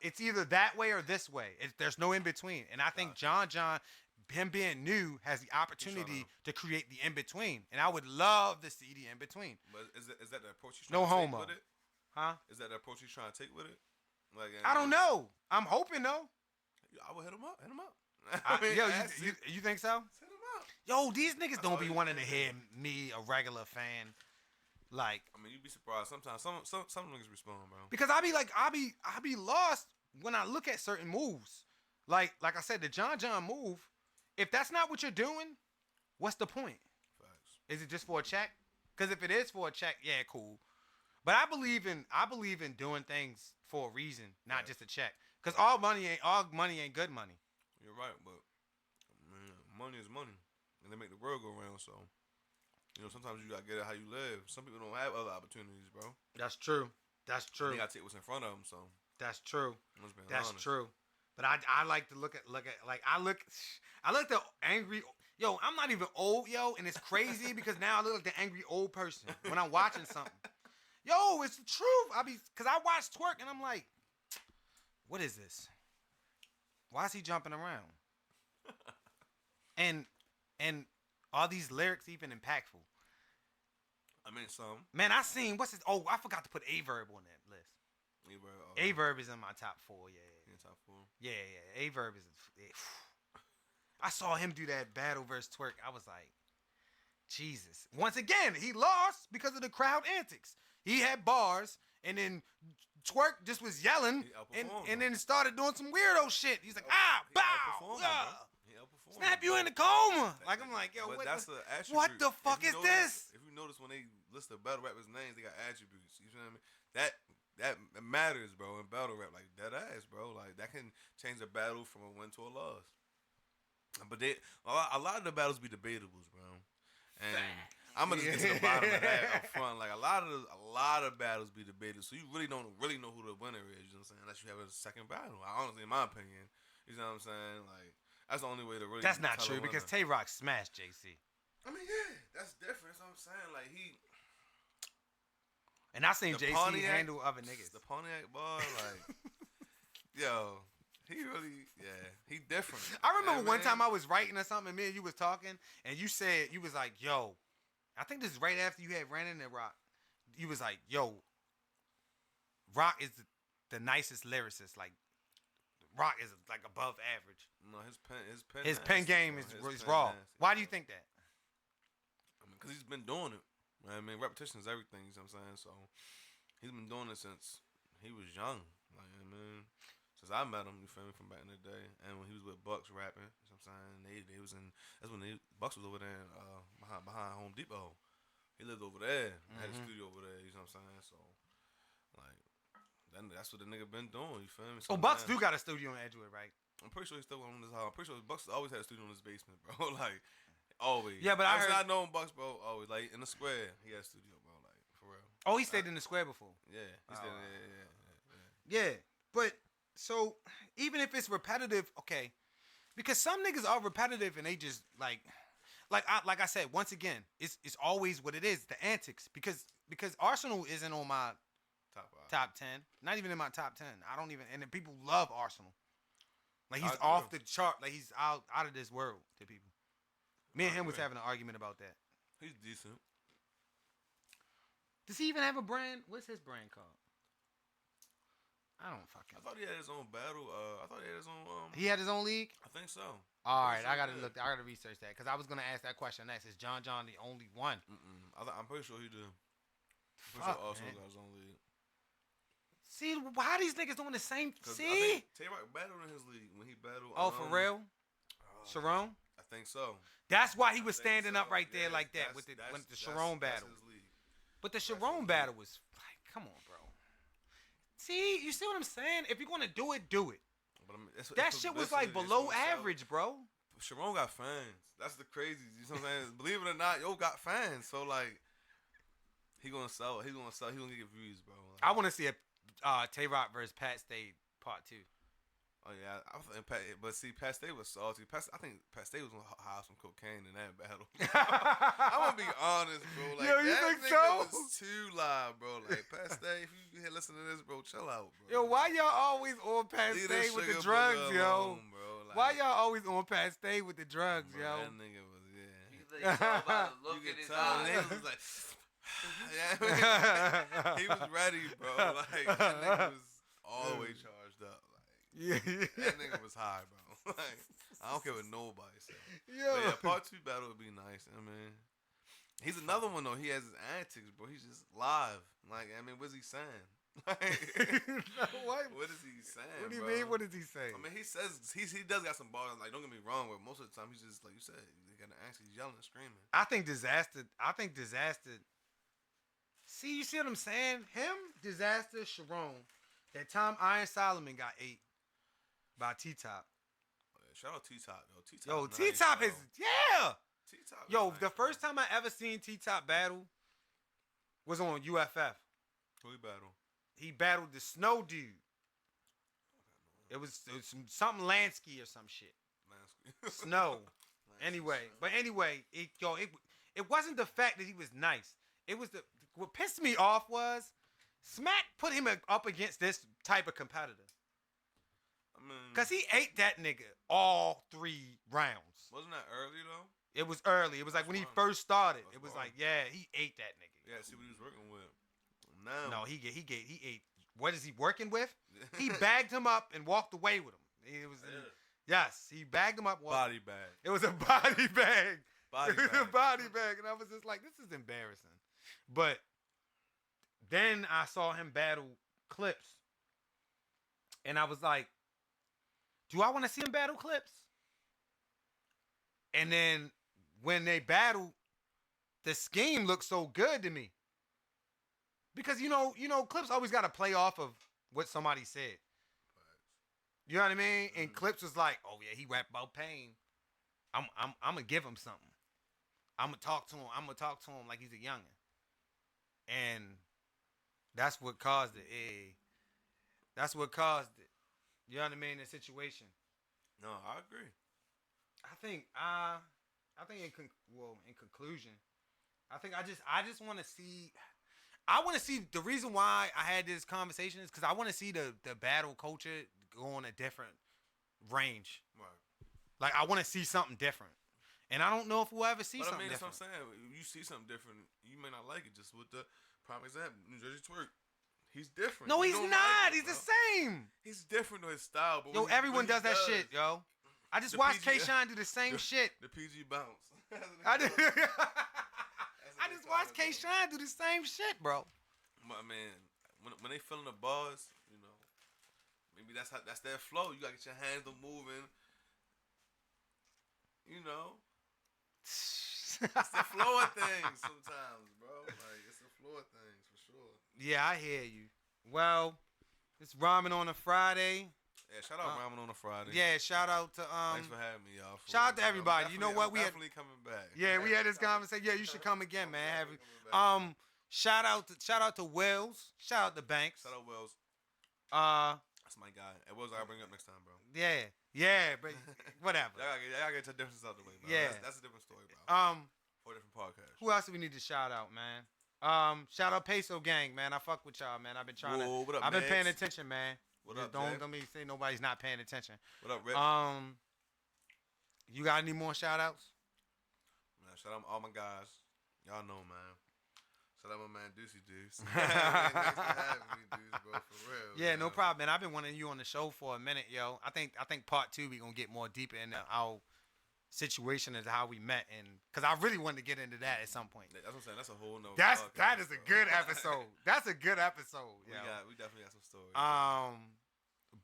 it's either that way or this way. There's no in between. And I think John, him being new, has the opportunity to create the in between. And I would love to see the in between. But is that the approach he's trying to take with it? Huh? Is that the approach he's trying to take with it? Like, I don't know. I'm hoping though. I would hit him up. Yo, you think so? Hit him up. Yo, these niggas don't be wanting to hear me, a regular fan. Like, I mean, you'd be surprised. Sometimes some niggas respond, bro. Because I be lost when I look at certain moves. Like I said, the John move. If that's not what you're doing, what's the point? Facts. Is it just for a check? Because if it is for a check, yeah, cool. But I believe in doing things for a reason, not just a check. Because all money ain't good money. You're right, but man, money is money, and they make the world go round. So, you know, sometimes you gotta get it how you live. Some people don't have other opportunities, bro. That's true. That's true. They gotta take what's in front of them. So that's true. That's honest. true. But I like to look at like I look the angry. Yo, I'm not even old, yo, and it's crazy because now I look like the angry old person when I'm watching something. Yo, it's the truth. Cause I watch Twerk and I'm like, what is this? Why is he jumping around? and are these lyrics even impactful? I mean, some. Man, I seen what's his? Oh, I forgot to put A-Verb on that list. A-Verb is in my top 4. Yeah. In top 4. Yeah. A-Verb is. I saw him do that battle versus Twerk. I was like, Jesus. Once again, he lost because of the crowd antics. He had bars, and then Twerk just was yelling, and then started doing some weirdo shit. He's like, bow, snap you in the coma. Like, I'm like, yo, what the fuck is this? If you notice when they list the battle rappers' names, they got attributes. You feel what I mean? That matters, bro, in battle rap. Like, that ass, bro. Like, that can change a battle from a win to a loss. But a lot of the battles be debatables, bro. And I'm gonna get to the bottom of that up front. Like, a lot of battles be debated, so you really don't know who the winner is. You know what I'm saying? Unless you have a second battle. Honestly, in my opinion, you know what I'm saying? Like, that's the only way to really. That's not true because Tay Rock smashed JC. I mean, yeah, that's different. That's what I'm saying. Like, and I seen JC handle other niggas. The Pontiac bar, like, yo. He really, he different. I remember one time I was writing or something, and me and you was talking, and you said, you was like, yo, I think this is right after you had ran into Rock. You was like, yo, Rock is the nicest lyricist. Like, Rock is like above average. No, his pen game is raw. Nasty. Why do you think that? I mean, because he's been doing it. I mean, repetition is everything, you know what I'm saying? So, He's been doing it since he was young. Like, I mean, since I met him, you feel me, from back in the day. And when he was with Bucks rapping, you know what I'm saying? They was in, that's when Bucks was over there behind Home Depot. He lived over there. Had a studio over there, you know what I'm saying? So, like, that's what the nigga been doing, you feel me? So, Oh, Bucks do got a studio in Edgewood, right? I'm pretty sure he's still on his house. I'm pretty sure Bucks always had a studio in his basement, bro. Like, always. Yeah, but I heard... I know Bucks, bro, always. Like, in the square, he had a studio, bro. Like, for real. Oh, he stayed in the square before? Yeah. He stayed Yeah, but, so, even if it's repetitive, okay, because some niggas are repetitive and they just, like I said, once again, it's always what it is, the antics, because Arsenal isn't on my top 10, not even in my top 10. I don't even, and then people love Arsenal. Like, he's off the chart. Like, he's out of this world to people. Me and him was having an argument about that. He's decent. Does he even have a brand? What's his brand called? I don't fucking... I thought he had his own battle. I thought he had his own... He had his own league? I think so. All right, I gotta research that, because I was gonna ask that question next. Is John the only one? I'm pretty sure he do. I'm pretty Fuck, sure Arsenal man. got his own league. See, why these niggas doing the same? See? I think Tay-Rock battled in his league when he battled. Oh, for real? Sharon? I think so. That's why he was standing up right there like that with the Sharon battle. That's his league. But the Sharon battle was like, come on, bro. See, you see what I'm saying? If you're gonna do it, do it. But I mean, that shit was like below average, bro. Sharon got fans. That's the crazy. You know what I'm saying? Believe it or not, yo got fans. So like, he gonna sell. He gonna get views, bro. Like, I want to see a Tay-Rock versus Pat Stay part 2. Oh yeah, but see, Pat Stay was salty. I think Pat Stay was gonna hide some cocaine in that battle. I'm gonna be honest, bro. Like, yo, you that think nigga so? was too live, bro. Like, Pat Stay, if you here listening to this, bro, chill out, bro. Yo, why y'all always on Pat Stay with the drugs, yo? Bro. Like, why y'all always on Pat Stay with the drugs, bro, yo? That nigga was You can tell by the look in his eyes. He was like, yeah, he was ready, bro. Like, that nigga was always charged up. Yeah. That nigga was high, bro. Like, I don't care what nobody said. Yeah. But yeah, part 2 battle would be nice. I mean, he's another one though. He has his antics, bro. He's just live. Like, I mean, what's he saying? Like, what is he saying? What do you bro? mean? What is he saying? I mean, he says he does got some bars. Like, don't get me wrong, but most of the time he's just like you said, he got an axe, he's yelling and screaming. I think disaster. See, you see what I'm saying? Him, Disaster, Sharon. That time Iron Solomon got 8 by T-Top. Oh, yeah. Shout out T-Top, though. T-Top Yo, nice, T-Top bro. is, yeah. T-Top Yo, nice, the first time I ever seen T-Top battle was on UFF. Who he battle? He battled the Snow Dude. It was something Lansky or some shit. Lansky. Snow. Anyway, it wasn't the fact that he was nice. It was what pissed me off was Smack put him up against this type of competitor. I mean, Cause he ate that nigga all 3 rounds. Wasn't that early though? It was early. It was like when he first started. It was like, yeah, he ate that nigga. Yeah, see what he was working with. No, he ate. What is he working with? He bagged him up and walked away with him. It was yes, he bagged him up. Body bag. It was a body bag. Body It was a body bag, and I was just like, this is embarrassing. But then I saw him battle Clips, and I was like, do I want to see him battle Clips? And then when they battled, the scheme looked so good to me. Because you know, Clips always got to play off of what somebody said. You know what I mean? And Clips was like, "Oh yeah, he rap about pain. I'm gonna give him something. I'm gonna talk to him. I'm gonna talk to him like he's a youngin." And that's what caused it. That's what caused it. You know what I mean? The situation. No, I agree. I think in conclusion, I think I just want to see. I want to see the reason why I had this conversation is because I want to see the battle culture go on a different range. Right. Like I want to see something different, and I don't know if we'll ever see something different. That's what I'm saying. You see something different, you may not like it. Just with the prime example, New Jersey Twerk. He's different. No, he's don't not. Like He's bro. the same. He's different to his style. But Yo, everyone does that shit, yo. I just watched K-Shine do the same shit. The PG bounce. I just watched K-Shine do the same shit, bro. My man, when they feeling the buzz, you know, maybe that's their flow. You gotta get your hands moving. You know, it's the flow of things sometimes, bro. Like it's the flow of things for sure. Yeah, I hear you. Well, it's Ramen on a Friday. Yeah, shout out Ramen on a Friday. Yeah, shout out to Thanks for having me, y'all. Shout out to everybody. You know what? We definitely coming back. Yeah, we had this conversation. Yeah, you should come again, man. Shout out to Wells. Shout out to Banks. Shout out Wells. That's my guy. It was I'll bring up next time, bro. Yeah, but whatever. y'all get your differences out the way, bro. Yeah, that's a different story, bro. 4 different podcasts. Who else do we need to shout out, man? Shout out Peso Gang, man. I fuck with y'all, man. I've been trying I've been paying attention, man. What up, Don't me say nobody's not paying attention. What up, Rip? You got any more shout outs? Man, shout out all my guys. Y'all know, man. Shout out my man Deucy Deuce. Thanks for having me, Deuce, bro, for real. Yeah, no problem, man. I've been wanting you on the show for a minute, yo. I think part 2 we gonna get more deeper into our situation as how we met, and because I really wanted to get into that at some point. That's what I'm saying. That's a whole nother. That is a good episode. That's a good episode. We definitely got some stories.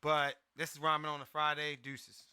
But this is Ramen on a Friday. Deuces.